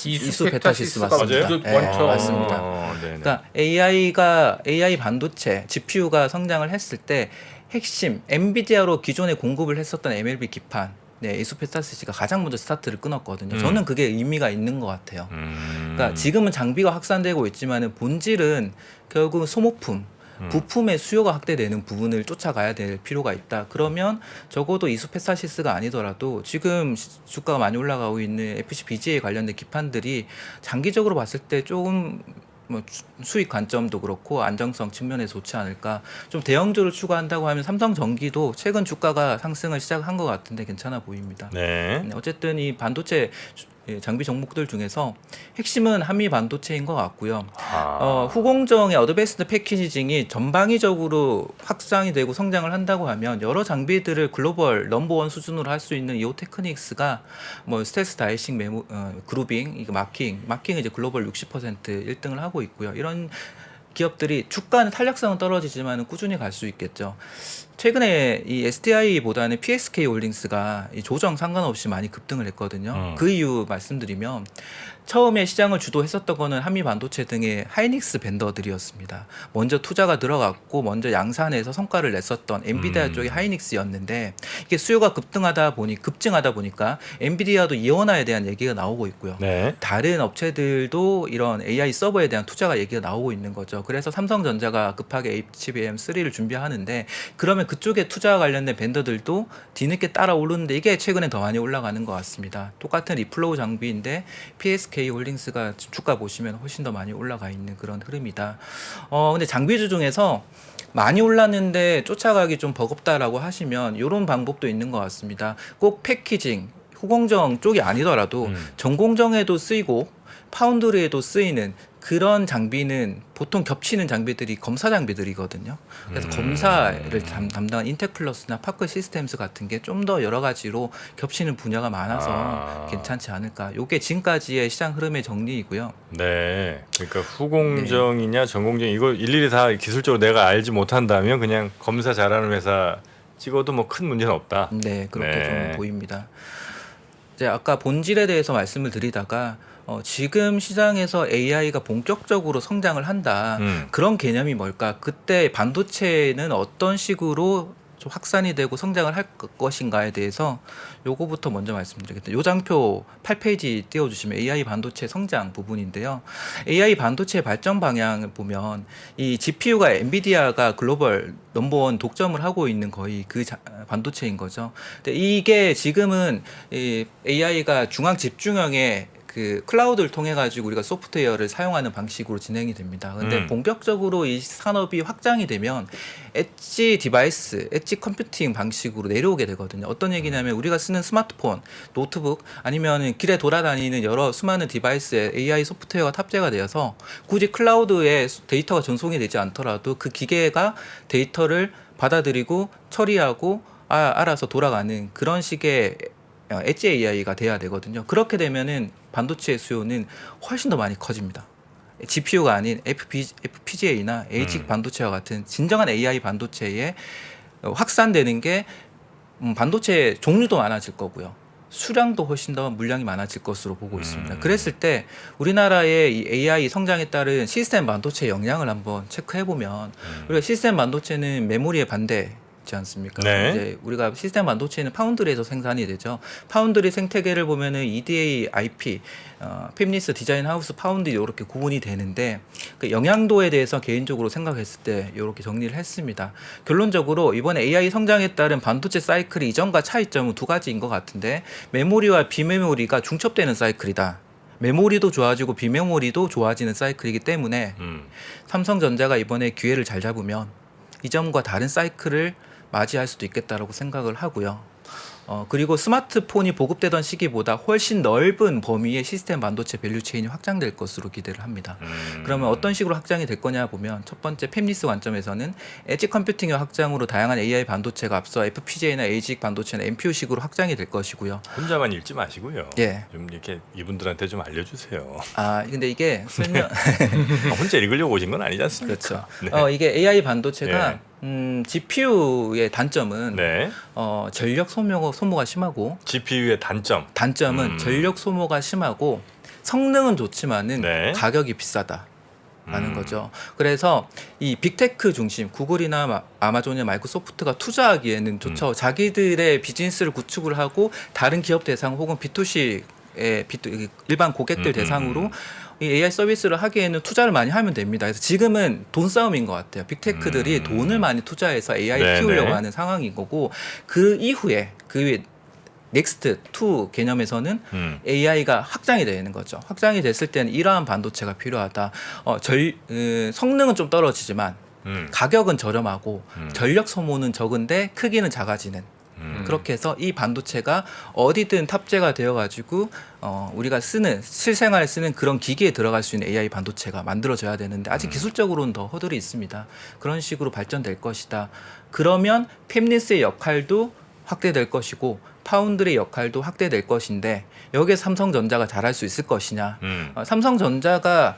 [SPEAKER 3] 이수 베타시스 맞습니다.
[SPEAKER 1] 맞아요?
[SPEAKER 3] 예,
[SPEAKER 2] 원초.
[SPEAKER 3] 맞습니다.
[SPEAKER 1] 네네.
[SPEAKER 3] 그러니까 AI 반도체 GPU가 성장을 했을 때 핵심 엔비디아로 기존에 공급을 했었던 MLB 기판, 네, 이수페타시스가 가장 먼저 스타트를 끊었거든요. 저는 그게 의미가 있는 것 같아요. 그러니까 지금은 장비가 확산되고 있지만은 본질은 결국 소모품, 부품의 수요가 확대되는 부분을 쫓아가야 될 필요가 있다. 그러면 적어도 이수페타시스가 아니더라도 지금 주가가 많이 올라가고 있는 FCBGA 관련된 기판들이 장기적으로 봤을 때 조금 뭐 수익 관점도 그렇고 안정성 측면에서 좋지 않을까. 좀 대형주를 추구한다고 하면 삼성전기도 최근 주가가 상승을 시작한 것 같은데 괜찮아 보입니다.
[SPEAKER 1] 네.
[SPEAKER 3] 네, 어쨌든 이 반도체 장비 종목들 중에서 핵심은 한미 반도체인 것 같고요. 후공정의 어드밴스드 패키징이 전방위적으로 확장이 되고 성장을 한다고 하면 여러 장비들을 글로벌 넘버원 수준으로 할 수 있는 이오 테크닉스가 뭐 스텔스 다이싱 그루빙, 이거 마킹은 이제 글로벌 60% 1등을 하고 있고요. 이런 기업들이 주가는 탄력성은 떨어지지만 꾸준히 갈 수 있겠죠. 최근에 이 STI보다는 PSK 홀딩스가 이 조정 상관없이 많이 급등을 했거든요. 그 이유 말씀드리면 처음에 시장을 주도했었던 거는 한미 반도체 등의 하이닉스 벤더들이었습니다. 먼저 투자가 들어갔고 먼저 양산해서 성과를 냈었던 엔비디아 쪽의 하이닉스였는데 이게 수요가 급증하다 보니까 엔비디아도 이원화에 대한 얘기가 나오고 있고요.
[SPEAKER 1] 네.
[SPEAKER 3] 다른 업체들도 이런 AI 서버에 대한 투자가 얘기가 나오고 있는 거죠. 그래서 삼성전자가 급하게 HBM3를 준비하는데 그러면 그쪽에 투자와 관련된 벤더들도 뒤늦게 따라 오르는데 이게 최근에 더 많이 올라가는 것 같습니다. 똑같은 리플로우 장비인데 PSK 홀딩스가 주가 보시면 훨씬 더 많이 올라가 있는 그런 흐름이다. 근데 장비주 중에서 많이 올랐는데 쫓아가기 좀 버겁다라고 하시면 이런 방법도 있는 것 같습니다. 꼭 패키징, 후공정 쪽이 아니더라도 전공정에도 쓰이고 파운드리에도 쓰이는 그런 장비는 보통 겹치는 장비들이 검사 장비들이거든요. 그래서 검사를 담당한 인텍플러스나 파크 시스템스 같은 게 좀 더 여러 가지로 겹치는 분야가 많아서 괜찮지 않을까. 이게 지금까지의 시장 흐름의 정리이고요.
[SPEAKER 1] 네. 그러니까 후공정이냐 전공정 이걸 일일이 다 기술적으로 내가 알지 못한다면 그냥 검사 잘하는 회사 찍어도 뭐 큰 문제는 없다.
[SPEAKER 3] 네, 그렇게
[SPEAKER 1] 네.
[SPEAKER 3] 좀 보입니다. 이제 아까 본질에 대해서 말씀을 드리다가 지금 시장에서 AI가 본격적으로 성장을 한다. 그런 개념이 뭘까? 그때 반도체는 어떤 식으로 좀 확산이 되고 성장을 할 것인가에 대해서 요거부터 먼저 말씀드리겠습니다. 요 장표 8페이지 띄워주시면 AI 반도체 성장 부분인데요. AI 반도체 발전 방향을 보면 이 GPU가 엔비디아가 글로벌 넘버원 독점을 하고 있는 거의 그 반도체인 거죠. 근데 이게 지금은 이 AI가 중앙 집중형의 그 클라우드를 통해 가지고 우리가 소프트웨어를 사용하는 방식으로 진행이 됩니다. 근데 본격적으로 이 산업이 확장이 되면 엣지 디바이스, 엣지 컴퓨팅 방식으로 내려오게 되거든요. 어떤 얘기냐면 우리가 쓰는 스마트폰, 노트북 아니면 길에 돌아다니는 여러 수많은 디바이스에 AI 소프트웨어가 탑재가 되어서 굳이 클라우드에 데이터가 전송이 되지 않더라도 그 기계가 데이터를 받아들이고 처리하고 알아서 돌아가는 그런 식의 엣지 AI가 돼야 되거든요. 그렇게 되면은 반도체 수요는 훨씬 더 많이 커집니다. GPU가 아닌 FPGA나 ASIC 반도체와 같은 진정한 AI 반도체에 확산되는 게 반도체 종류도 많아질 거고요. 수량도 훨씬 더 물량이 많아질 것으로 보고 있습니다. 그랬을 때 우리나라의 이 AI 성장에 따른 시스템 반도체 영향을 한번 체크해 보면 우리가 시스템 반도체는 메모리에 반대 있지 않습니까?
[SPEAKER 1] 네.
[SPEAKER 3] 이제 우리가 시스템 반도체는 파운드리에서 생산이 되죠. 파운드리 생태계를 보면은 EDA, IP, 팹리스 디자인 하우스 파운드리 이렇게 구분이 되는데 그 영향도에 대해서 개인적으로 생각했을 때 이렇게 정리를 했습니다. 결론적으로 이번에 AI 성장에 따른 반도체 사이클이 이전과 차이점은 두 가지인 것 같은데 메모리와 비메모리가 중첩되는 사이클이다. 메모리도 좋아지고 비메모리도 좋아지는 사이클이기 때문에 삼성전자가 이번에 기회를 잘 잡으면 이전과 다른 사이클을 맞이할 수도 있겠다라고 생각을 하고요. 그리고 스마트폰이 보급되던 시기보다 훨씬 넓은 범위의 시스템 반도체 밸류체인이 확장될 것으로 기대를 합니다. 그러면 어떤 식으로 확장이 될 거냐 보면 첫 번째 팹리스 관점에서는 엣지 컴퓨팅의 확장으로 다양한 AI 반도체가 앞서 FPGA나 ASIC 반도체나 NPU식으로 확장이 될 것이고요.
[SPEAKER 1] 혼자만 읽지 마시고요.
[SPEAKER 3] 예.
[SPEAKER 1] 좀 이렇게 이분들한테 좀 알려주세요.
[SPEAKER 3] 근데 이게 설명
[SPEAKER 1] 혼자 읽으려고 오신 건 아니지 않습니까?
[SPEAKER 3] 그렇죠.
[SPEAKER 1] 네.
[SPEAKER 3] 이게 AI 반도체가
[SPEAKER 1] 예.
[SPEAKER 3] GPU의 단점은
[SPEAKER 1] 네.
[SPEAKER 3] 전력 소모가 심하고
[SPEAKER 1] GPU의
[SPEAKER 3] 단점은 전력 소모가 심하고 성능은 좋지만은
[SPEAKER 1] 네.
[SPEAKER 3] 가격이 비싸다라는 거죠. 그래서 이 빅테크 중심 구글이나 아마존이나 마이크로소프트가 투자하기에는 좋죠. 자기들의 비즈니스를 구축을 하고 다른 기업 대상 혹은 B2C 일반 고객들 대상으로 이 AI 서비스를 하기에는 투자를 많이 하면 됩니다. 그래서 지금은 돈 싸움인 것 같아요. 빅테크들이 돈을 많이 투자해서 AI
[SPEAKER 1] 네네.
[SPEAKER 3] 키우려고 하는 상황인 거고 그 이후에 넥스트 2 개념에서는 AI가 확장이 되는 거죠. 확장이 됐을 때는 이러한 반도체가 필요하다. 성능은 좀 떨어지지만 가격은 저렴하고 전력 소모는 적은데 크기는 작아지는. 그렇게 해서 이 반도체가 어디든 탑재가 되어가지고 우리가 실생활에 쓰는 그런 기기에 들어갈 수 있는 AI 반도체가 만들어져야 되는데 아직 기술적으로는 더 허들이 있습니다. 그런 식으로 발전될 것이다. 그러면 팹리스의 역할도 확대될 것이고 파운드리의 역할도 확대될 것인데 여기에 삼성전자가 잘할 수 있을 것이냐. 삼성전자가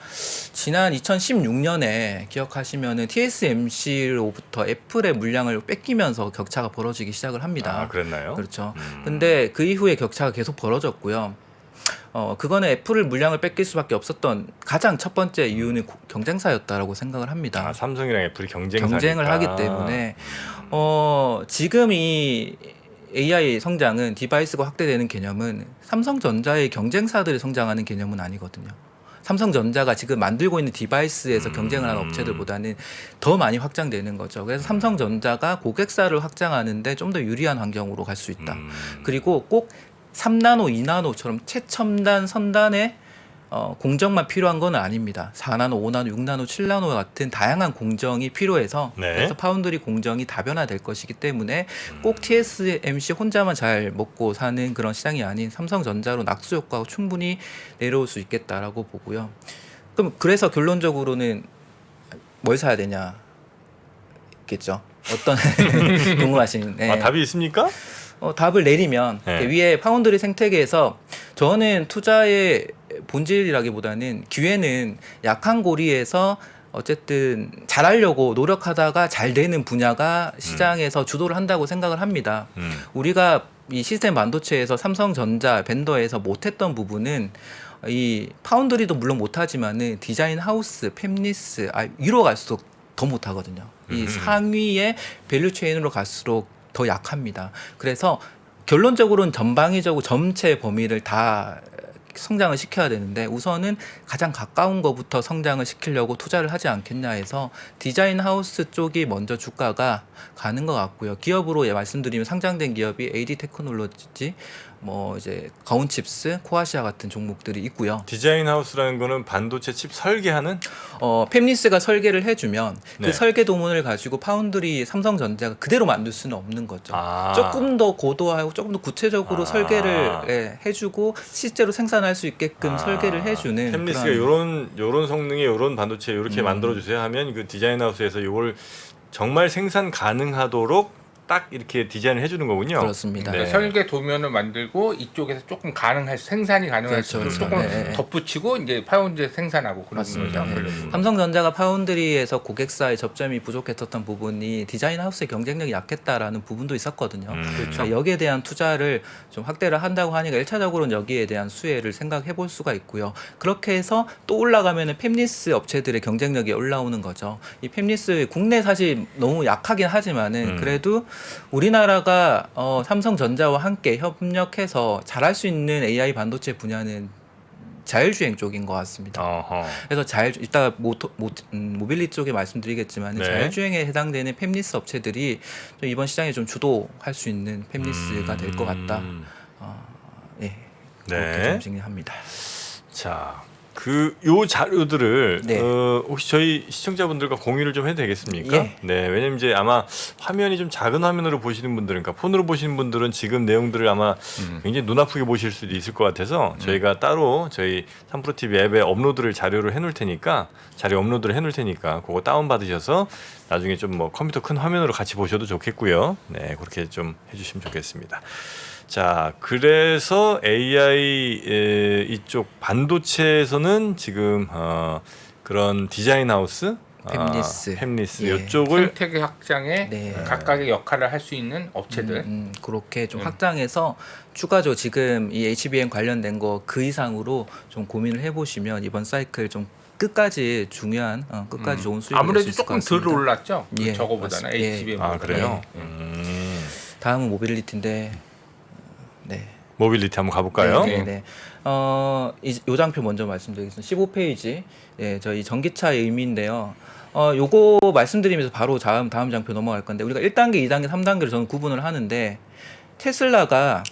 [SPEAKER 3] 지난 2016년에 기억하시면은 TSMC로부터 애플의 물량을 뺏기면서 격차가 벌어지기 시작을 합니다.
[SPEAKER 1] 그랬나요?
[SPEAKER 3] 그렇죠. 근데 그 이후에 격차가 계속 벌어졌고요. 그거는 애플을 물량을 뺏길 수밖에 없었던 가장 첫 번째 이유는 경쟁사였다라고 생각을 합니다.
[SPEAKER 1] 삼성이랑 애플이 경쟁을
[SPEAKER 3] 하기 때문에 지금 이 AI 성장은 디바이스가 확대되는 개념은 삼성전자의 경쟁사들이 성장하는 개념은 아니거든요. 삼성전자가 지금 만들고 있는 디바이스에서 경쟁을 하는 업체들보다는 더 많이 확장되는 거죠. 그래서 삼성전자가 고객사를 확장하는데 좀 더 유리한 환경으로 갈 수 있다. 그리고 꼭 3나노, 2나노처럼 최첨단 선단의 공정만 필요한 건 아닙니다. 4나노, 5나노, 6나노, 7나노 같은 다양한 공정이 필요해서
[SPEAKER 1] 네.
[SPEAKER 3] 그래서 파운드리 공정이 다변화될 것이기 때문에 꼭 TSMC 혼자만 잘 먹고 사는 그런 시장이 아닌 삼성전자로 낙수 효과가 충분히 내려올 수 있겠다라고 보고요. 그래서 결론적으로는 뭘 사야 되냐 겠죠. 어떤 궁금하신
[SPEAKER 1] 답이 있습니까?
[SPEAKER 3] 답을 내리면
[SPEAKER 1] 네.
[SPEAKER 3] 위에 파운드리 생태계에서 저는 투자의 본질이라기보다는 기회는 약한 고리에서 어쨌든 잘하려고 노력하다가 잘 되는 분야가 시장에서 주도를 한다고 생각을 합니다. 우리가 이 시스템 반도체에서 삼성전자 벤더에서 못했던 부분은 이 파운드리도 물론 못하지만은 디자인 하우스, 팹리스 위로 갈수록 더 못하거든요. 이 상위의 밸류 체인으로 갈수록 더 약합니다. 그래서 결론적으로는 전방위적으로 전체 범위를 다 성장을 시켜야 되는데 우선은 가장 가까운 것부터 성장을 시키려고 투자를 하지 않겠냐 해서 디자인 하우스 쪽이 먼저 주가가 가는 것 같고요. 기업으로 말씀드리면 상장된 기업이 AD 테크놀로지, 이제 가온칩스, 코아시아 같은 종목들이 있고요.
[SPEAKER 1] 디자인 하우스라는 거는 반도체 칩 설계하는?
[SPEAKER 3] 팹리스가 설계를 해주면
[SPEAKER 1] 네.
[SPEAKER 3] 그 설계 도문을 가지고 파운드리 삼성전자가 그대로 만들 수는 없는 거죠. 조금 더 고도화하고 조금 더 구체적으로 설계를 해주고 실제로 생산할 수 있게끔 설계를 해주는.
[SPEAKER 1] 팹리스가 요런 성능의 요런 반도체 이렇게 만들어 주세요 하면 그 디자인 하우스에서 이걸 정말 생산 가능하도록 딱 이렇게 디자인을 해주는 거군요.
[SPEAKER 3] 그렇습니다.
[SPEAKER 1] 네.
[SPEAKER 2] 설계 도면을 만들고 이쪽에서 조금 생산이 가능할 수
[SPEAKER 3] 그렇죠.
[SPEAKER 2] 조금
[SPEAKER 3] 네.
[SPEAKER 2] 덧붙이고 이제 파운드에 생산하고 그런
[SPEAKER 3] 맞습니다.
[SPEAKER 2] 거죠.
[SPEAKER 3] 삼성전자가 파운드리에서 고객사의 접점이 부족했었던 부분이 디자인 하우스의 경쟁력이 약했다라는 부분도 있었거든요. 그러니까 여기에 대한 투자를 좀 확대를 한다고 하니까 1차적으로는 여기에 대한 수혜를 생각해 볼 수가 있고요. 그렇게 해서 또 올라가면은 팹리스 업체들의 경쟁력이 올라오는 거죠. 이 팹리스 국내 사실 너무 약하긴 하지만은 그래도 우리나라가 삼성전자와 함께 협력해서 잘할 수 있는 AI 반도체 분야는 자율주행 쪽인 것 같습니다. 그래서 이따가 모빌리티 쪽에 말씀드리겠지만
[SPEAKER 1] 네.
[SPEAKER 3] 자율주행에 해당되는 팹리스 업체들이 좀 이번 시장에 좀 주도할 수 있는 팹리스가 될 것 같다. 그렇게
[SPEAKER 1] 네.
[SPEAKER 3] 좀 정리합니다.
[SPEAKER 1] 자, 요 자료들을
[SPEAKER 3] 네.
[SPEAKER 1] 혹시 저희 시청자분들과 공유를 좀 해도 되겠습니까?
[SPEAKER 3] 예.
[SPEAKER 1] 네, 왜냐면 이제 아마 화면이 좀 작은 화면으로 보시는 분들은, 그러니까 폰으로 보시는 분들은 지금 내용들을 아마 굉장히 눈 아프게 보실 수도 있을 것 같아서 저희가 따로 저희 3프로TV 앱에 업로드를 자료를 해놓을 테니까 자료 업로드를 해놓을 테니까 그거 다운 받으셔서 나중에 좀 뭐 컴퓨터 큰 화면으로 같이 보셔도 좋겠고요. 네, 그렇게 좀 해주시면 좋겠습니다. 자, 그래서 AI 이쪽 반도체에서는 지금 그런 디자인 하우스, 팹리스
[SPEAKER 3] 예.
[SPEAKER 1] 이쪽을
[SPEAKER 2] 생태계 확장에
[SPEAKER 3] 네.
[SPEAKER 2] 각각의 역할을 할 수 있는 업체들.
[SPEAKER 3] 그렇게 좀 확장해서 추가적으로 지금 이 HBM 관련된 거 그 이상으로 좀 고민을 해보시면 이번 사이클 좀 끝까지 중요한 끝까지 좋은 수익을 낼수
[SPEAKER 2] 아무래도
[SPEAKER 3] 있을 것
[SPEAKER 2] 조금
[SPEAKER 3] 같습니다.
[SPEAKER 2] 덜 올랐죠.
[SPEAKER 3] 예,
[SPEAKER 2] 저거보다는
[SPEAKER 3] 맞습니다. 예.
[SPEAKER 2] HBM.
[SPEAKER 1] 아 그래요?
[SPEAKER 3] 다음은 모빌리티인데 네.
[SPEAKER 1] 모빌리티 한번 가볼까요?
[SPEAKER 3] 네. 네. 요 장표 먼저 말씀드리겠습니다. 15페이지. 예, 저희 전기차의 의미인데요. 요거 말씀드리면서 바로 다음 장표 넘어갈 건데 우리가 1단계, 2단계, 3단계로 저는 구분을 하는데 테슬라가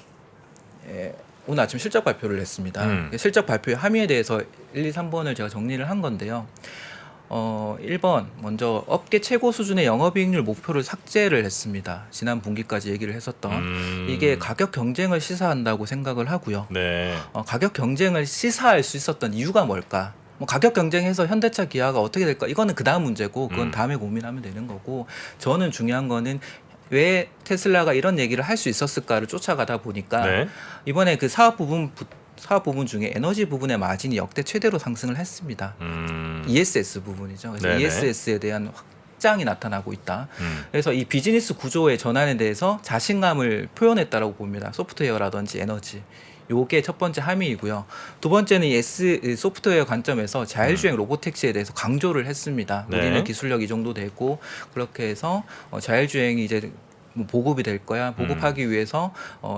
[SPEAKER 3] 오늘 아침 실적 발표를 했습니다. 실적 발표의 함의에 대해서 1, 2, 3번을 제가 정리를 한 건데요. 1번 먼저 업계 최고 수준의 영업이익률 목표를 삭제를 했습니다. 지난 분기까지 얘기를 했었던 이게 가격 경쟁을 시사한다고 생각을 하고요.
[SPEAKER 1] 네.
[SPEAKER 3] 가격 경쟁을 시사할 수 있었던 이유가 뭘까? 뭐 가격 경쟁해서 현대차, 기아가 어떻게 될까? 이거는 그 다음 문제고 그건 다음에 고민하면 되는 거고 저는 중요한 거는 왜 테슬라가 이런 얘기를 할 수 있었을까를 쫓아가다 보니까
[SPEAKER 1] 네.
[SPEAKER 3] 이번에 그 사업 부분 중에 에너지 부분의 마진이 역대 최대로 상승을 했습니다. ESS 부분이죠. 그래서
[SPEAKER 1] 네네.
[SPEAKER 3] ESS에 대한 확장이 나타나고 있다. 그래서 이 비즈니스 구조의 전환에 대해서 자신감을 표현했다라고 봅니다. 소프트웨어라든지 에너지. 요게 첫 번째 함의이고요. 두 번째는 이 소프트웨어 관점에서 자율주행 로보택시에 대해서 강조를 했습니다.
[SPEAKER 1] 네.
[SPEAKER 3] 우리는 기술력 이 정도 되고 그렇게 해서 자율주행이 이제 뭐 보급이 될 거야. 보급하기 위해서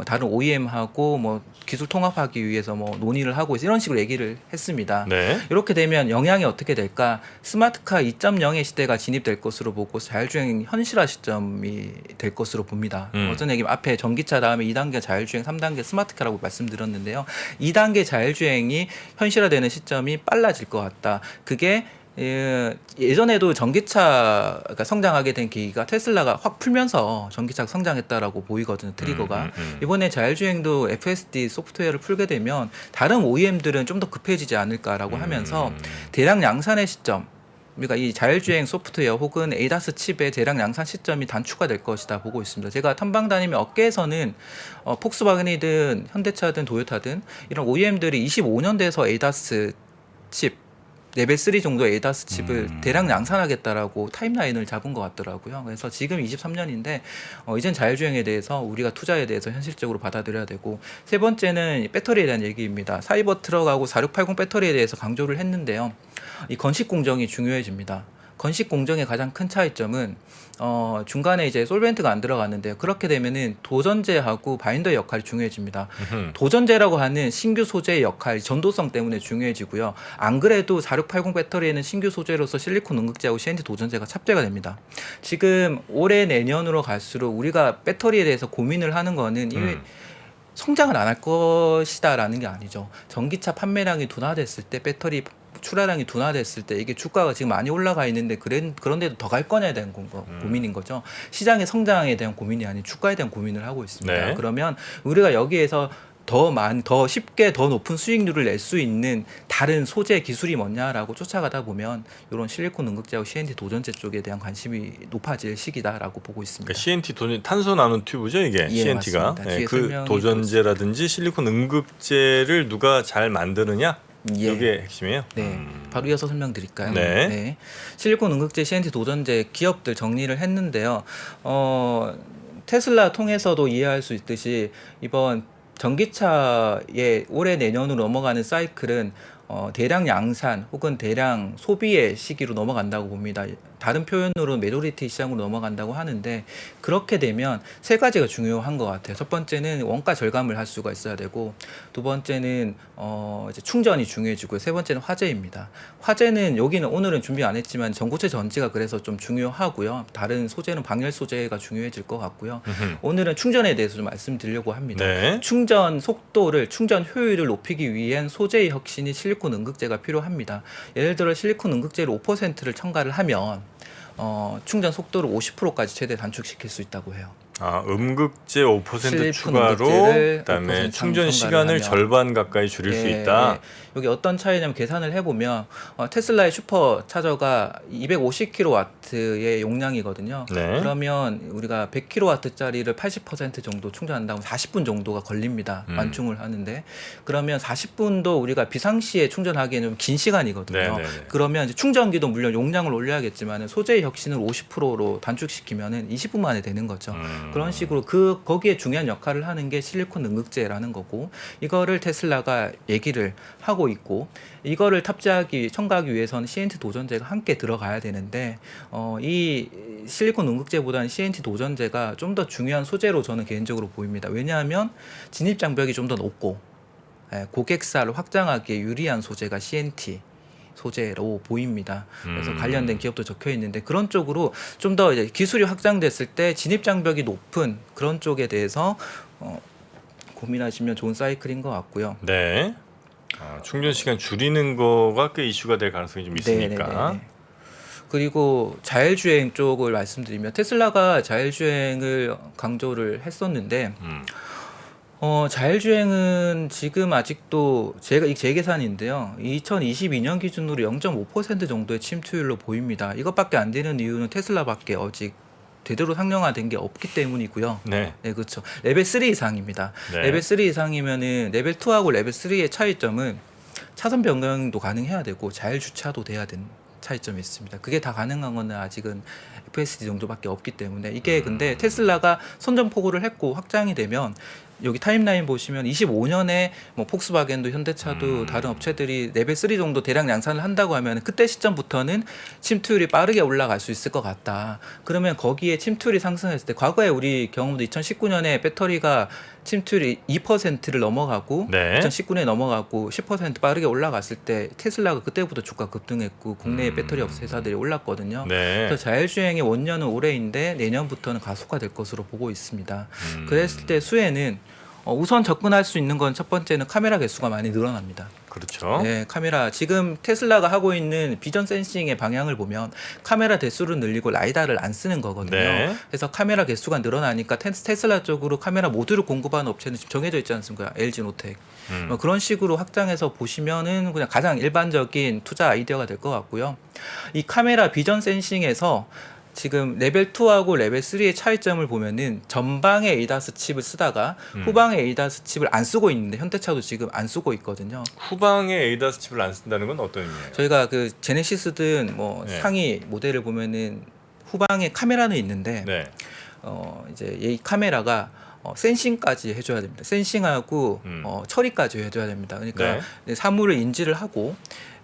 [SPEAKER 3] 다른 OEM하고 뭐 기술 통합하기 위해서 뭐 논의를 하고 이런 식으로 얘기를 했습니다.
[SPEAKER 1] 네.
[SPEAKER 3] 이렇게 되면 영향이 어떻게 될까? 스마트카 2.0의 시대가 진입될 것으로 보고 자율주행 현실화 시점이 될 것으로 봅니다. 어떤 얘기면 앞에 전기차 다음에 2단계 자율주행, 3단계 스마트카라고 말씀드렸는데요. 2단계 자율주행이 현실화되는 시점이 빨라질 것 같다. 그게 예전에도 전기차가 성장하게 된 계기가 테슬라가 확 풀면서 전기차가 성장했다라고 보이거든요. 트리거가. 이번에 자율주행도 FSD 소프트웨어를 풀게 되면 다른 OEM들은 좀 더 급해지지 않을까라고 하면서 대량 양산의 시점 그러니까 이 자율주행 소프트웨어 혹은 ADAS 칩의 대량 양산 시점이 단축가 될 것이다 보고 있습니다. 제가 탐방 다니면 업계에서는 폭스바겐이든 현대차든 도요타든 이런 OEM들이 25년대에서 ADAS 칩 레벨 3 정도 ADAS 칩을 대량 양산하겠다라고 타임라인을 잡은 것 같더라고요. 그래서 지금 23년인데 이젠 자율주행에 대해서 우리가 투자에 대해서 현실적으로 받아들여야 되고 세 번째는 배터리에 대한 얘기입니다. 사이버 트럭하고 4680 배터리에 대해서 강조를 했는데요. 이 건식 공정이 중요해집니다. 건식 공정의 가장 큰 차이점은 중간에 이제 솔벤트가 안 들어갔는데요. 그렇게 되면은 도전제하고 바인더의 역할이 중요해집니다. 도전제라고 하는 신규 소재의 역할, 전도성 때문에 중요해지고요. 안 그래도 4680 배터리에는 신규 소재로서 실리콘 응급제하고 CNT 도전제가 탑재가 됩니다. 지금 올해 내년으로 갈수록 우리가 배터리에 대해서 고민을 하는 거는 이 성장을 안 할 것이다라는 게 아니죠. 전기차 판매량이 둔화됐을 때 배터리 출하량이 둔화됐을 때 이게 주가가 지금 많이 올라가 있는데 그런데도 더 갈 거냐에 대한 고민인 거죠. 시장의 성장에 대한 고민이 아닌 주가에 대한 고민을 하고 있습니다.
[SPEAKER 1] 네.
[SPEAKER 3] 그러면 우리가 여기에서 더 쉽게 더 높은 수익률을 낼 수 있는 다른 소재 기술이 뭐냐라고 쫓아가다 보면 이런 실리콘 응급제하고 CNT 도전제 쪽에 대한 관심이 높아질 시기다라고 보고 있습니다.
[SPEAKER 1] 그러니까 CNT 탄소 나노 튜브죠 이게.
[SPEAKER 3] 예,
[SPEAKER 1] CNT가.
[SPEAKER 3] 맞습니다. 뒤에
[SPEAKER 1] 그
[SPEAKER 3] 설명이
[SPEAKER 1] 도전제라든지 실리콘 응급제를 누가 잘 만드느냐?
[SPEAKER 3] 예.
[SPEAKER 1] 이게 핵심이에요.
[SPEAKER 3] 네, 바로 이어서 설명드릴까요?
[SPEAKER 1] 네.
[SPEAKER 3] 실리콘 응급제, CNT 도전제 기업들 정리를 했는데요. 테슬라 통해서도 이해할 수 있듯이 이번 전기차의 올해 내년으로 넘어가는 사이클은 대량 양산 혹은 대량 소비의 시기로 넘어간다고 봅니다. 다른 표현으로 메조리티 시장으로 넘어간다고 하는데 그렇게 되면 세 가지가 중요한 것 같아요. 첫 번째는 원가 절감을 할 수가 있어야 되고 두 번째는 이제 충전이 중요해지고 세 번째는 화재입니다. 화재는 여기는 오늘은 준비 안 했지만 전고체 전지가 그래서 좀 중요하고요. 다른 소재는 방열 소재가 중요해질 것 같고요. 오늘은 충전에 대해서 좀 말씀드리려고 합니다.
[SPEAKER 1] 네.
[SPEAKER 3] 충전 속도를 충전 효율을 높이기 위한 소재의 혁신이 실리콘 실리콘 응급제가 필요합니다. 예를 들어 실리콘 응급제를 5%를 첨가를 하면 충전 속도를 50%까지 최대 단축시킬 수 있다고 해요.
[SPEAKER 1] 음극제 5%
[SPEAKER 3] 실리콘
[SPEAKER 1] 추가로
[SPEAKER 3] 응급제를
[SPEAKER 1] 그다음에
[SPEAKER 3] 5%
[SPEAKER 1] 충전
[SPEAKER 3] 첨가를
[SPEAKER 1] 시간을
[SPEAKER 3] 하면.
[SPEAKER 1] 절반 가까이 줄일 수 있다.
[SPEAKER 3] 여기 어떤 차이냐면 계산을 해보면 테슬라의 슈퍼 차저가 250kW의 용량이거든요.
[SPEAKER 1] 네.
[SPEAKER 3] 그러면 우리가 100kW짜리를 80% 정도 충전한다면 40분 정도가 걸립니다. 완충을 하는데 그러면 40분도 우리가 비상시에 충전하기에는 좀 긴 시간이거든요.
[SPEAKER 1] 네네네.
[SPEAKER 3] 그러면 이제 충전기도 물론 용량을 올려야겠지만 소재의 혁신을 50%로 단축시키면은 20분 만에 되는 거죠. 그런 식으로 거기에 중요한 역할을 하는 게 실리콘 응급제라는 거고 이거를 테슬라가 얘기를 하고 있고 이거를 첨가하기 위해서는 CNT 도전제가 함께 들어가야 되는데 이 실리콘 응급제보다는 CNT 도전제가 좀 더 중요한 소재로 저는 개인적으로 보입니다. 왜냐하면 진입 장벽이 좀 더 높고 고객사를 확장하기에 유리한 소재가 CNT 소재로 보입니다. 그래서 관련된 기업도 적혀 있는데 그런 쪽으로 좀 더 이제 기술이 확장됐을 때 진입 장벽이 높은 그런 쪽에 대해서 고민하시면 좋은 사이클인 것 같고요.
[SPEAKER 1] 네. 충전 시간 줄이는 거가 꽤 이슈가 될 가능성이 좀 있으니까.
[SPEAKER 3] 네네네. 그리고 자율주행 쪽을 말씀드리면 테슬라가 자율주행을 강조를 했었는데 자율주행은 지금 아직도 제 계산인데요. 2022년 기준으로 0.5% 정도의 침투율로 보입니다. 이것밖에 안 되는 이유는 테슬라밖에 아직 제대로 상용화된 게 없기 때문이고요.
[SPEAKER 1] 네.
[SPEAKER 3] 네, 그렇죠. 레벨 3 이상입니다.
[SPEAKER 1] 네.
[SPEAKER 3] 레벨 3 이상이면은 레벨 2하고 레벨 3의 차이점은 차선 변경도 가능해야 되고 자율 주차도 돼야 되는 차이점이 있습니다. 그게 다 가능한 거는 아직은 FSD 정도밖에 없기 때문에 이게 근데 테슬라가 선전포고를 했고 확장이 되면 여기 타임라인 보시면 25년에 뭐 폭스바겐도 현대차도 다른 업체들이 레벨 3 정도 대량 양산을 한다고 하면 그때 시점부터는 침투율이 빠르게 올라갈 수 있을 것 같다. 그러면 거기에 침투율이 상승했을 때 과거에 우리 경험도 2019년에 배터리가 침투율이 2%를 넘어가고
[SPEAKER 1] 네.
[SPEAKER 3] 2019년에 넘어가고 10% 빠르게 올라갔을 때 테슬라가 그때부터 주가 급등했고 국내 배터리 업체 회사들이 올랐거든요.
[SPEAKER 1] 네.
[SPEAKER 3] 그래서 자율주행의 원년은 올해인데 내년부터는 가속화될 것으로 보고 있습니다. 그랬을 때 수혜는 우선 접근할 수 있는 건 첫 번째는 카메라 개수가 많이 늘어납니다.
[SPEAKER 1] 그렇죠.
[SPEAKER 3] 네, 카메라 지금 테슬라가 하고 있는 비전 센싱의 방향을 보면 카메라 대수를 늘리고 라이다를 안 쓰는 거거든요.
[SPEAKER 1] 네.
[SPEAKER 3] 그래서 카메라 개수가 늘어나니까 테슬라 쪽으로 카메라 모듈을 공급하는 업체는 지금 정해져 있지 않습니까? LG 노텍. 그런 식으로 확장해서 보시면은 그냥 가장 일반적인 투자 아이디어가 될 것 같고요. 이 카메라 비전 센싱에서 지금 레벨 2하고 레벨 3의 차이점을 보면은 전방에 에이다스 칩을 쓰다가 후방에 에이다스 칩을 안 쓰고 있는데 현대차도 지금 안 쓰고 있거든요.
[SPEAKER 1] 후방에 에이다스 칩을 안 쓴다는 건 어떤 의미예요?
[SPEAKER 3] 저희가 그 제네시스든 뭐
[SPEAKER 1] 네.
[SPEAKER 3] 상위 모델을 보면은 후방에 카메라는 있는데
[SPEAKER 1] 네.
[SPEAKER 3] 이제 이 카메라가 센싱까지 해줘야 됩니다. 센싱하고 처리까지 해줘야 됩니다. 그러니까 사물을 인지를 하고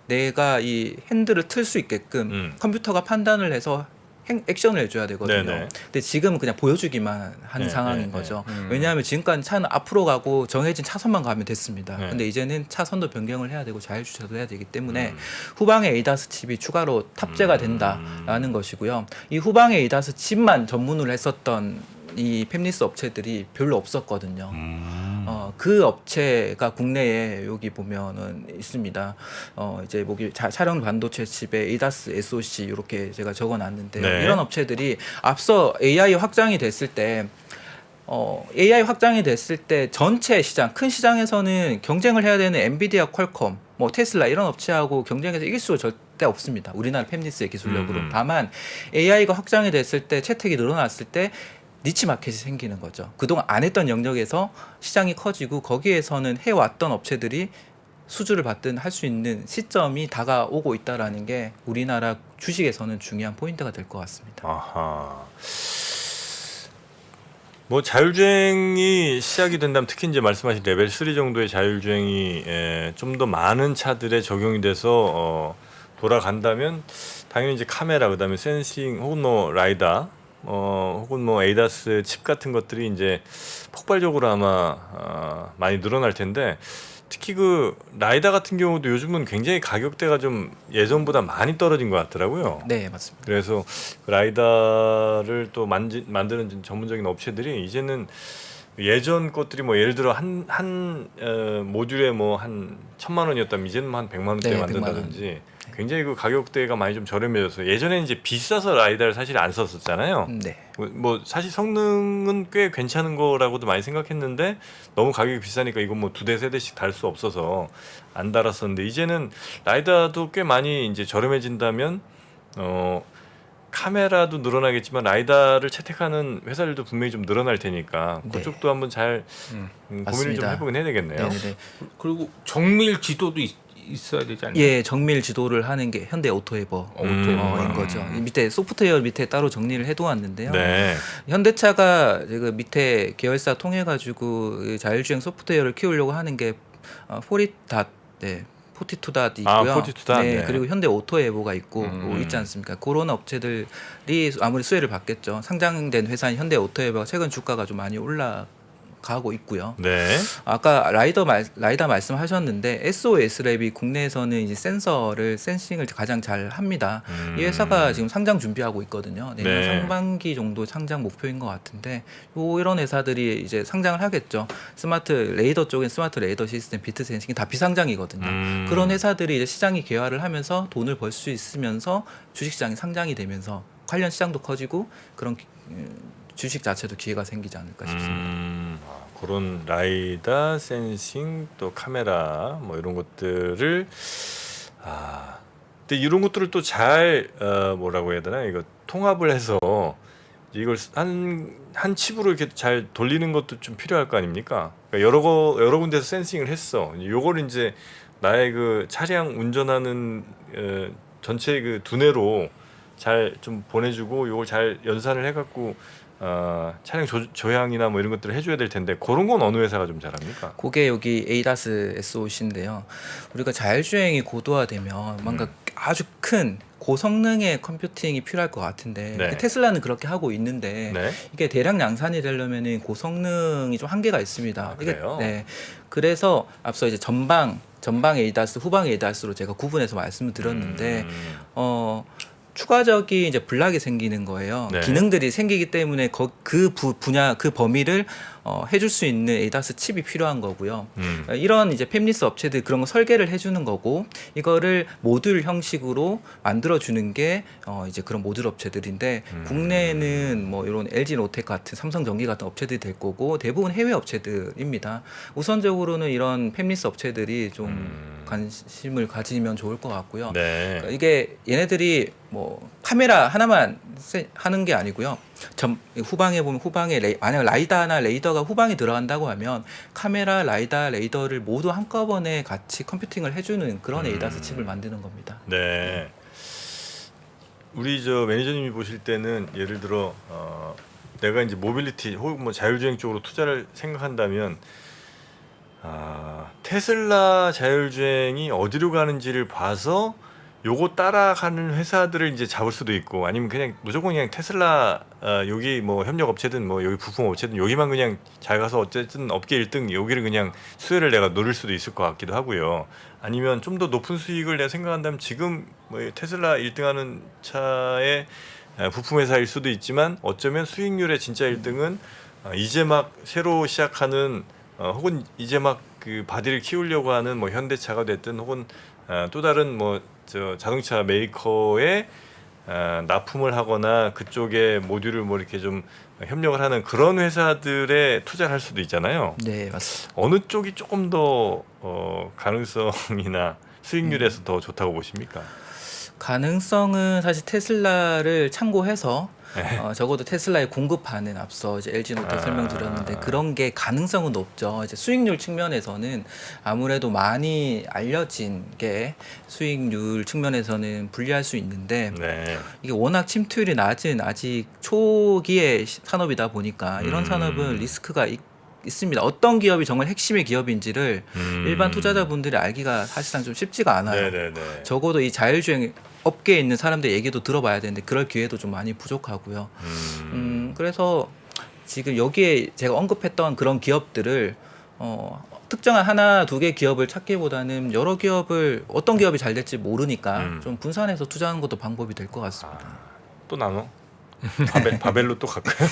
[SPEAKER 3] 내가 이 핸들을 틀 수 있게끔 컴퓨터가 판단을 해서 액션을 해줘야 되거든요.
[SPEAKER 1] 네네.
[SPEAKER 3] 근데 지금은 그냥 보여주기만 하는
[SPEAKER 1] 네,
[SPEAKER 3] 상황인
[SPEAKER 1] 네,
[SPEAKER 3] 거죠. 왜냐하면 지금까지 차는 앞으로 가고 정해진 차선만 가면 됐습니다.
[SPEAKER 1] 네.
[SPEAKER 3] 근데 이제는 차선도 변경을 해야 되고 자율주차도 해야 되기 때문에 후방에 에이다스 칩이 추가로 탑재가 된다라는 것이고요. 이 후방에 에이다스 칩만 전문으로 했었던 이 팹리스 업체들이 별로 없었거든요. 그 업체가 국내에 여기 보면은 있습니다. 이제 뭐기 차량 반도체 칩에 에이다스 SoC 이렇게 제가 적어놨는데
[SPEAKER 1] 네.
[SPEAKER 3] 이런 업체들이 앞서 AI 확장이 됐을 때 AI 확장이 됐을 때 전체 시장, 큰 시장에서는 경쟁을 해야 되는 엔비디아, 퀄컴, 뭐 테슬라 이런 업체하고 경쟁해서 이길 수가 절대 없습니다. 우리나라 팹리스의 기술력으로. 다만 AI가 확장이 됐을 때 채택이 늘어났을 때 니치 마켓이 생기는 거죠. 그동안 안 했던 영역에서 시장이 커지고 거기에서는 해왔던 업체들이 수주를 받든 할 수 있는 시점이 다가오고 있다라는 게 우리나라 주식에서는 중요한 포인트가 될 것 같습니다.
[SPEAKER 1] 아하. 뭐 자율주행이 시작이 된다면 특히 이제 말씀하신 레벨 3 정도의 자율주행이 좀 더 많은 차들에 적용이 돼서 돌아간다면 당연히 이제 카메라 그다음에 센싱 혹은 뭐 라이다 혹은 뭐 에이다스 칩 같은 것들이 이제 폭발적으로 아마 많이 늘어날 텐데 특히 그 라이다 같은 경우도 요즘은 굉장히 가격대가 좀 예전보다 많이 떨어진 것 같더라고요.
[SPEAKER 3] 네, 맞습니다.
[SPEAKER 1] 그래서 그 라이다를 또 만드는 전문적인 업체들이 이제는 예전 것들이 뭐 예를 들어 한 모듈에 뭐 한 1,000만 원이었다면 이제는 한 100만 원대
[SPEAKER 3] 네,
[SPEAKER 1] 만든다든지 굉장히 그 가격대가 많이 좀 저렴해져서 예전에는 이제 비싸서 라이다를 사실 안 썼었잖아요.
[SPEAKER 3] 네.
[SPEAKER 1] 뭐 사실 성능은 꽤 괜찮은 거라고도 많이 생각했는데 너무 가격이 비싸니까 이건 뭐 2대 3대씩 달 수 없어서 안 달았었는데 이제는 라이다도 꽤 많이 이제 저렴해진다면 카메라도 늘어나겠지만 라이다를 채택하는 회사들도 분명히 좀 늘어날 테니까
[SPEAKER 3] 네.
[SPEAKER 1] 그쪽도 한번 잘 고민을 좀
[SPEAKER 3] 맞습니다.
[SPEAKER 1] 해보긴 해야 되겠네요.
[SPEAKER 3] 네네네.
[SPEAKER 2] 그리고 정밀 지도도 있어야 되지 않나요?
[SPEAKER 3] 예, 정밀 지도를 하는 게 현대 오토에버인
[SPEAKER 2] 오토에버.
[SPEAKER 3] 거죠. 이 밑에 소프트웨어 밑에 따로 정리를 해두었는데요.
[SPEAKER 1] 네.
[SPEAKER 3] 현대차가 그 밑에 계열사 통해 가지고 자율주행 소프트웨어를 키우려고 하는 게 포리닷, 네, 포티투닷이 있고요.
[SPEAKER 1] 아, 포티투닷.
[SPEAKER 3] 네,
[SPEAKER 1] 네.
[SPEAKER 3] 그리고 현대 오토에버가 있고 뭐 있지 않습니까? 그런 업체들이 아무리 수혜를 받겠죠. 상장된 회사인 현대 오토에버가 최근 주가가 좀 많이 올라가고 있고요.
[SPEAKER 1] 네.
[SPEAKER 3] 아까 라이다 말씀하셨는데 SOS랩이 국내에서는 이제 센싱을 가장 잘 합니다. 이 회사가 지금 상장 준비하고 있거든요. 내년
[SPEAKER 1] 네.
[SPEAKER 3] 상반기 정도 상장 목표인 것 같은데 이런 회사들이 이제 상장을 하겠죠. 스마트 레이더 쪽엔 스마트 레이더 시스템, 비트 센싱이 다 비상장이거든요. 그런 회사들이 이제 시장이 개화를 하면서 돈을 벌 수 있으면서 주식시장이 상장이 되면서 관련 시장도 커지고 그런 주식 자체도 기회가 생기지 않을까 싶습니다.
[SPEAKER 1] 그런 라이다, 센싱, 또 카메라 뭐 이런 것들을 근데 이런 것들을 또 잘 뭐라고 해야 되나 이거 통합을 해서 이걸 한 칩으로 이렇게 잘 돌리는 것도 좀 필요할 거 아닙니까? 그러니까 여러 군데서 센싱을 했어. 요걸 이제 나의 그 차량 운전하는 전체 그 두뇌로 잘 좀 보내주고 요걸 잘 연산을 해갖고 차량 조향이나 뭐 이런 것들을 해줘야 될 텐데 그런 건 어느 회사가 좀 잘합니까?
[SPEAKER 3] 그게 여기 ADAS SOC인데요. 우리가 자율주행이 고도화되면 뭔가 아주 큰 고성능의 컴퓨팅이 필요할 것 같은데
[SPEAKER 1] 네.
[SPEAKER 3] 테슬라는 그렇게 하고 있는데
[SPEAKER 1] 네.
[SPEAKER 3] 이게 대량 양산이 되려면 고성능이 좀 한계가 있습니다.
[SPEAKER 1] 그래요?
[SPEAKER 3] 네. 그래서 앞서 이제 전방 ADAS, 후방 ADAS로 제가 구분해서 말씀을 드렸는데 추가적인 이제 블락이 생기는 거예요.
[SPEAKER 1] 네.
[SPEAKER 3] 기능들이 생기기 때문에 그 분야 그 범위를 해줄 수 있는 ADAS 칩이 필요한 거고요. 이런 이제 팹리스 업체들 그런 거 설계를 해주는 거고 이거를 모듈 형식으로 만들어 주는 게 이제 그런 모듈 업체들인데 국내에는 뭐 이런 LG노텍 같은 삼성전기 같은 업체들이 될 거고 대부분 해외 업체들입니다. 우선적으로는 이런 팹리스 업체들이 좀 관심을 가지면 좋을 것 같고요.
[SPEAKER 1] 네.
[SPEAKER 3] 그러니까 이게 얘네들이 뭐 카메라 하나만 하는 게 아니고요. 후방에 보면 만약 라이다나 레이더가 후방에 들어간다고 하면 카메라, 라이다, 레이더를 모두 한꺼번에 같이 컴퓨팅을 해주는 그런 ADAS 칩을 만드는 겁니다.
[SPEAKER 1] 네. 우리 저 매니저님이 보실 때는 예를 들어 내가 이제 모빌리티 혹은 뭐 자율주행 쪽으로 투자를 생각한다면 테슬라 자율주행이 어디로 가는지를 봐서 요거 따라가는 회사들을 이제 잡을 수도 있고 아니면 그냥 무조건 그냥 테슬라 여기 뭐 협력 업체든 뭐 여기 부품 업체든 여기만 그냥 잘 가서 어쨌든 업계 1등 여기를 그냥 수혜를 내가 노릴 수도 있을 것 같기도 하고요. 아니면 좀 더 높은 수익을 내가 생각한다면 지금 뭐 테슬라 1등하는 차의 부품 회사일 수도 있지만 어쩌면 수익률의 진짜 1등은 이제 막 새로 시작하는 혹은 이제 막 그 바디를 키우려고 하는 뭐 현대차가 됐든 혹은 또 다른 뭐 자동차 메이커에 납품을 하거나 그쪽에 모듈을 뭐 이렇게 좀 협력을 하는 그런 회사들에 투자를 할 수도 있잖아요.
[SPEAKER 3] 네, 맞습니다.
[SPEAKER 1] 어느 쪽이 조금 더 가능성이나 수익률에서 더 좋다고 보십니까?
[SPEAKER 3] 가능성은 사실 테슬라를 참고해서 적어도 테슬라에 공급하는 앞서 이제 LG노텍 설명드렸는데 그런 게 가능성은 높죠. 이제 수익률 측면에서는 아무래도 많이 알려진 게 수익률 측면에서는 불리할 수 있는데
[SPEAKER 1] 네.
[SPEAKER 3] 이게 워낙 침투율이 낮은 아직 초기의 산업이다 보니까 이런 산업은 리스크가 있습니다. 어떤 기업이 정말 핵심의 기업인지를 일반 투자자분들이 알기가 사실상 좀 쉽지가 않아요.
[SPEAKER 1] 네네네.
[SPEAKER 3] 적어도 이 자율주행 업계에 있는 사람들 얘기도 들어봐야 되는데 그럴 기회도 좀 많이 부족하고요. 그래서 지금 여기에 제가 언급했던 그런 기업들을 특정한 하나 두 개 기업을 찾기보다는 여러 기업을 어떤 기업이 잘 될지 모르니까 좀 분산해서 투자하는 것도 방법이 될 것 같습니다.
[SPEAKER 1] 또 나눠? 바벨로 또 갈까요?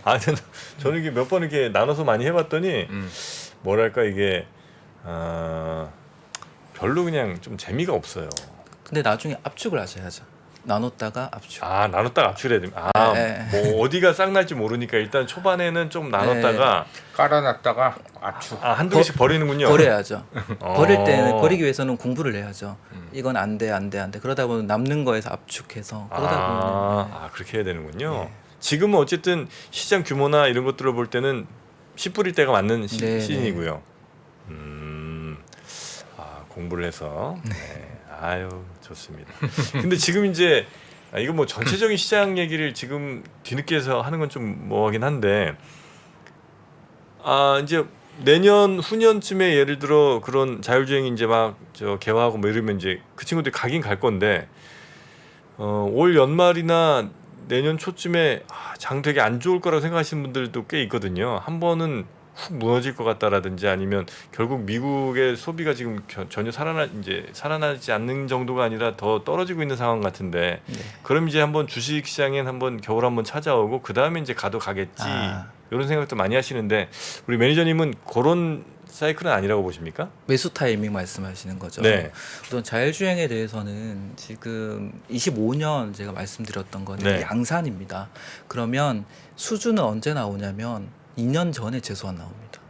[SPEAKER 1] 아, 저는 이게 몇 번 이렇게 나눠서 많이 해봤더니 뭐랄까 이게 별로 그냥 좀 재미가 없어요.
[SPEAKER 3] 근데 나중에 압축을 하셔야죠. 나눴다가 압축.
[SPEAKER 1] 아, 나눴다가 압축해야 됩니다.
[SPEAKER 3] 네.
[SPEAKER 1] 뭐 어디가 싹 날지 모르니까 일단 초반에는 좀 나눴다가
[SPEAKER 2] 깔아놨다가 압축.
[SPEAKER 1] 한두 개씩 버리는군요.
[SPEAKER 3] 버려야죠. 버릴 때는
[SPEAKER 1] 어.
[SPEAKER 3] 버리기 위해서는 공부를 해야죠. 이건 안 돼, 안 돼, 안 돼. 그러다 보면 남는 거에서 압축해서 그러다 보면
[SPEAKER 1] 그렇게 해야 되는군요.
[SPEAKER 3] 네.
[SPEAKER 1] 지금은 어쨌든 시장 규모나 이런 것들을 볼 때는 씨 뿌릴 때가 맞는
[SPEAKER 3] 네,
[SPEAKER 1] 시즌이고요. 공부를 해서. 네. 아유, 좋습니다. 근데 지금 이제 이거 뭐 전체적인 시장 얘기를 지금 뒤늦게서 하는 건 좀 뭐하긴 한데 이제 내년 후년쯤에 예를 들어 그런 자율주행이 이제 막 개화하고 뭐 이러면 이제 그 친구들이 가긴 갈 건데 올 연말이나 내년 초쯤에 장 되게 안 좋을 거라고 생각하시는 분들도 꽤 있거든요. 한 번은 훅 무너질 것 같다라든지 아니면 결국 미국의 소비가 지금 전혀 살아나지 않는 정도가 아니라 더 떨어지고 있는 상황 같은데
[SPEAKER 3] 네.
[SPEAKER 1] 그럼 이제 한번 주식 시장엔 한번 겨울 한번 찾아오고 그 다음에 이제 가도 가겠지 이런 생각도 많이 하시는데 우리 매니저님은 그런 사이클은 아니라고 보십니까?
[SPEAKER 3] 매수 타이밍 말씀하시는 거죠.
[SPEAKER 1] 네.
[SPEAKER 3] 우선 자율주행에 대해서는 지금 25년 제가 말씀드렸던 거는
[SPEAKER 1] 네.
[SPEAKER 3] 양산입니다. 그러면 수주는 언제 나오냐면 2년 전에 최소한 나옵니다.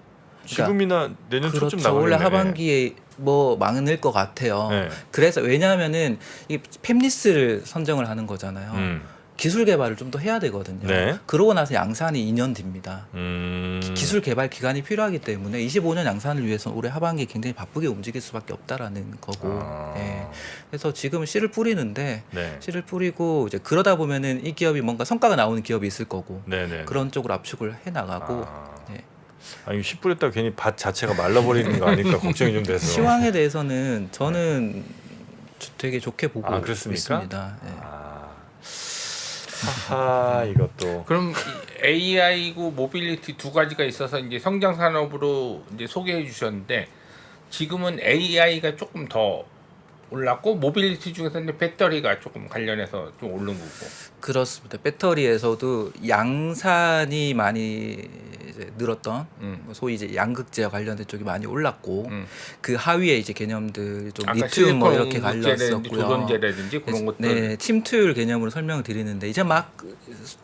[SPEAKER 1] 지금이나 내년 초쯤
[SPEAKER 3] 그렇죠.
[SPEAKER 1] 나오겠네.
[SPEAKER 3] 원래 하반기에 뭐 많을 것 같아요.
[SPEAKER 1] 네.
[SPEAKER 3] 그래서 왜냐하면은 이 팹리스를 선정을 하는 거잖아요. 기술 개발을 좀 더 해야 되거든요.
[SPEAKER 1] 네.
[SPEAKER 3] 그러고 나서 양산이 2년 뒤입니다. 기술 개발 기간이 필요하기 때문에 25년 양산을 위해서 올해 하반기에 굉장히 바쁘게 움직일 수밖에 없다라는 거고. 예. 그래서 지금은 씨를 뿌리는데
[SPEAKER 1] 네.
[SPEAKER 3] 씨를 뿌리고 이제 그러다 보면은 이 기업이 뭔가 성과가 나오는 기업이 있을 거고
[SPEAKER 1] 네네.
[SPEAKER 3] 그런 쪽으로 압축을 해 나가고. 예.
[SPEAKER 1] 아니 씨 뿌렸다가 괜히 밭 자체가 말라버리는 거 아닐까 걱정이 좀 돼서.
[SPEAKER 3] 시황에 대해서는 저는 되게 좋게 보고
[SPEAKER 1] 그렇습니까?
[SPEAKER 3] 있습니다. 예.
[SPEAKER 1] 하하 이것도.
[SPEAKER 2] 그럼 이 AI고 모빌리티 두 가지가 있어서 이제 성장 산업으로 이제 소개해 주셨는데 지금은 AI가 조금 더 올랐고 모빌리티 중에서는 배터리가 조금 관련해서 좀 오른 거고.
[SPEAKER 3] 그렇습니다. 배터리에서도 양산이 많이 이제 늘었던 소위 이제 양극재와 관련된 쪽이 많이 올랐고 그 하위에 이제 개념들 좀
[SPEAKER 2] 아까
[SPEAKER 3] 리튬 뭐 이렇게
[SPEAKER 2] 실리콘
[SPEAKER 3] 갈렸었고요.
[SPEAKER 2] 조선재라든지 그런 것들.
[SPEAKER 3] 네, 침투율 개념으로 설명을 드리는데 이제 막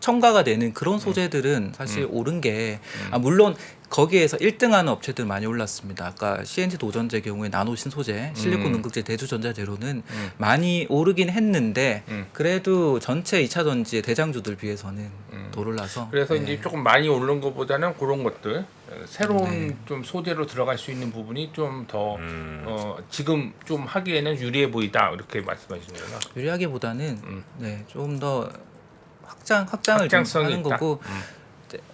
[SPEAKER 3] 첨가가 되는 그런 소재들은 사실 오른 게 물론 거기에서 1등하는 업체들 많이 올랐습니다. 아까 CNT 도전제 경우에 나노 신소재, 실리콘 응급제, 대주전자 재료는 많이 오르긴 했는데 그래도 전체 2차 전지의 대장주들 비해서는 더 올라서
[SPEAKER 2] 그래서
[SPEAKER 3] 네.
[SPEAKER 2] 이제 조금 많이 오른 것보다는 그런 것들 새로운
[SPEAKER 3] 네.
[SPEAKER 2] 좀 소재로 들어갈 수 있는 부분이 좀 더 지금 좀 하기에는 유리해 보이다 이렇게 말씀하시는 거예요.
[SPEAKER 3] 유리하기보다는 네, 좀 더 확장을 좀
[SPEAKER 2] 확장성이
[SPEAKER 3] 하는
[SPEAKER 2] 있다.
[SPEAKER 3] 거고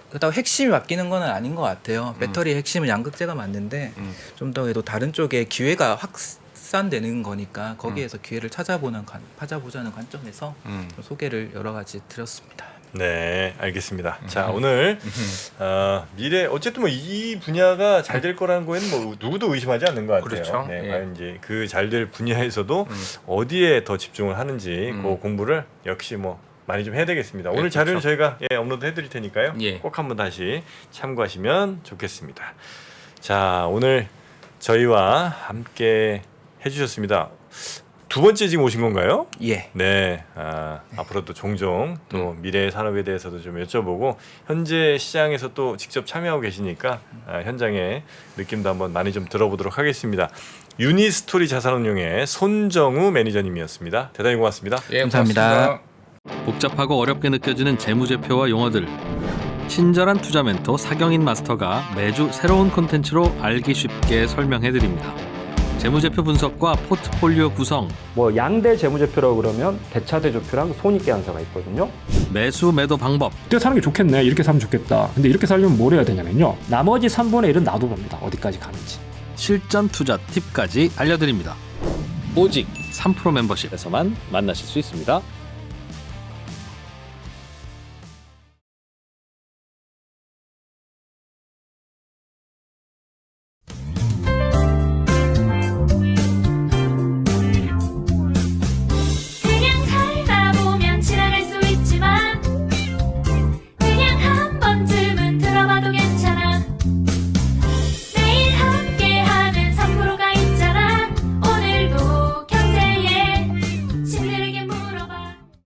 [SPEAKER 3] 그렇다고 핵심이 바뀌는 건 아닌 것 같아요. 배터리의 핵심은 양극재가 맞는데 좀 더 그래도 다른 쪽에 기회가 확산되는 거니까 거기에서 기회를 찾아보자는 관점에서 좀 소개를 여러 가지 드렸습니다.
[SPEAKER 1] 네, 알겠습니다. 자, 오늘 미래 어쨌든 뭐 이 분야가 잘 될 거라는 거에는 뭐 누구도 의심하지 않는 것 같아요.
[SPEAKER 2] 그렇죠.
[SPEAKER 1] 네,
[SPEAKER 2] 예.
[SPEAKER 1] 과연 이제 그 잘 될 분야에서도 어디에 더 집중을 하는지 그 공부를 역시 뭐 많이 좀 해야 되겠습니다. 오늘
[SPEAKER 2] 네,
[SPEAKER 1] 자료는
[SPEAKER 2] 그렇죠.
[SPEAKER 1] 저희가 업로드 해드릴 테니까요.
[SPEAKER 2] 예.
[SPEAKER 1] 꼭 한번 다시 참고하시면 좋겠습니다. 자, 오늘 저희와 함께 해주셨습니다. 두 번째 지금 오신 건가요?
[SPEAKER 3] 예.
[SPEAKER 1] 네, 앞으로도 종종 또 미래의 산업에 대해서도 좀 여쭤보고 현재 시장에서 또 직접 참여하고 계시니까 현장의 느낌도 한번 많이 좀 들어보도록 하겠습니다. 유니스토리 자산운용의 손정우 매니저님이었습니다. 대단히 고맙습니다.
[SPEAKER 2] 예,
[SPEAKER 3] 감사합니다.
[SPEAKER 2] 고맙습니다.
[SPEAKER 4] 복잡하고 어렵게 느껴지는 재무제표와 용어들 친절한 투자 멘토 사경인 마스터가 매주 새로운 콘텐츠로 알기 쉽게 설명해드립니다. 재무제표 분석과 포트폴리오 구성,
[SPEAKER 5] 뭐 양대 재무제표라고 그러면 대차대조표랑 손익계산서가 있거든요.
[SPEAKER 4] 매수 매도 방법,
[SPEAKER 6] 이때 사는 게 좋겠네, 이렇게 사면 좋겠다. 근데 이렇게 살려면 뭘 해야 되냐면요, 나머지 3분의 1은 놔둬봅니다. 어디까지 가는지.
[SPEAKER 4] 실전 투자 팁까지 알려드립니다.
[SPEAKER 7] 오직
[SPEAKER 4] 3프로 멤버십
[SPEAKER 7] 에서만 만나실 수 있습니다.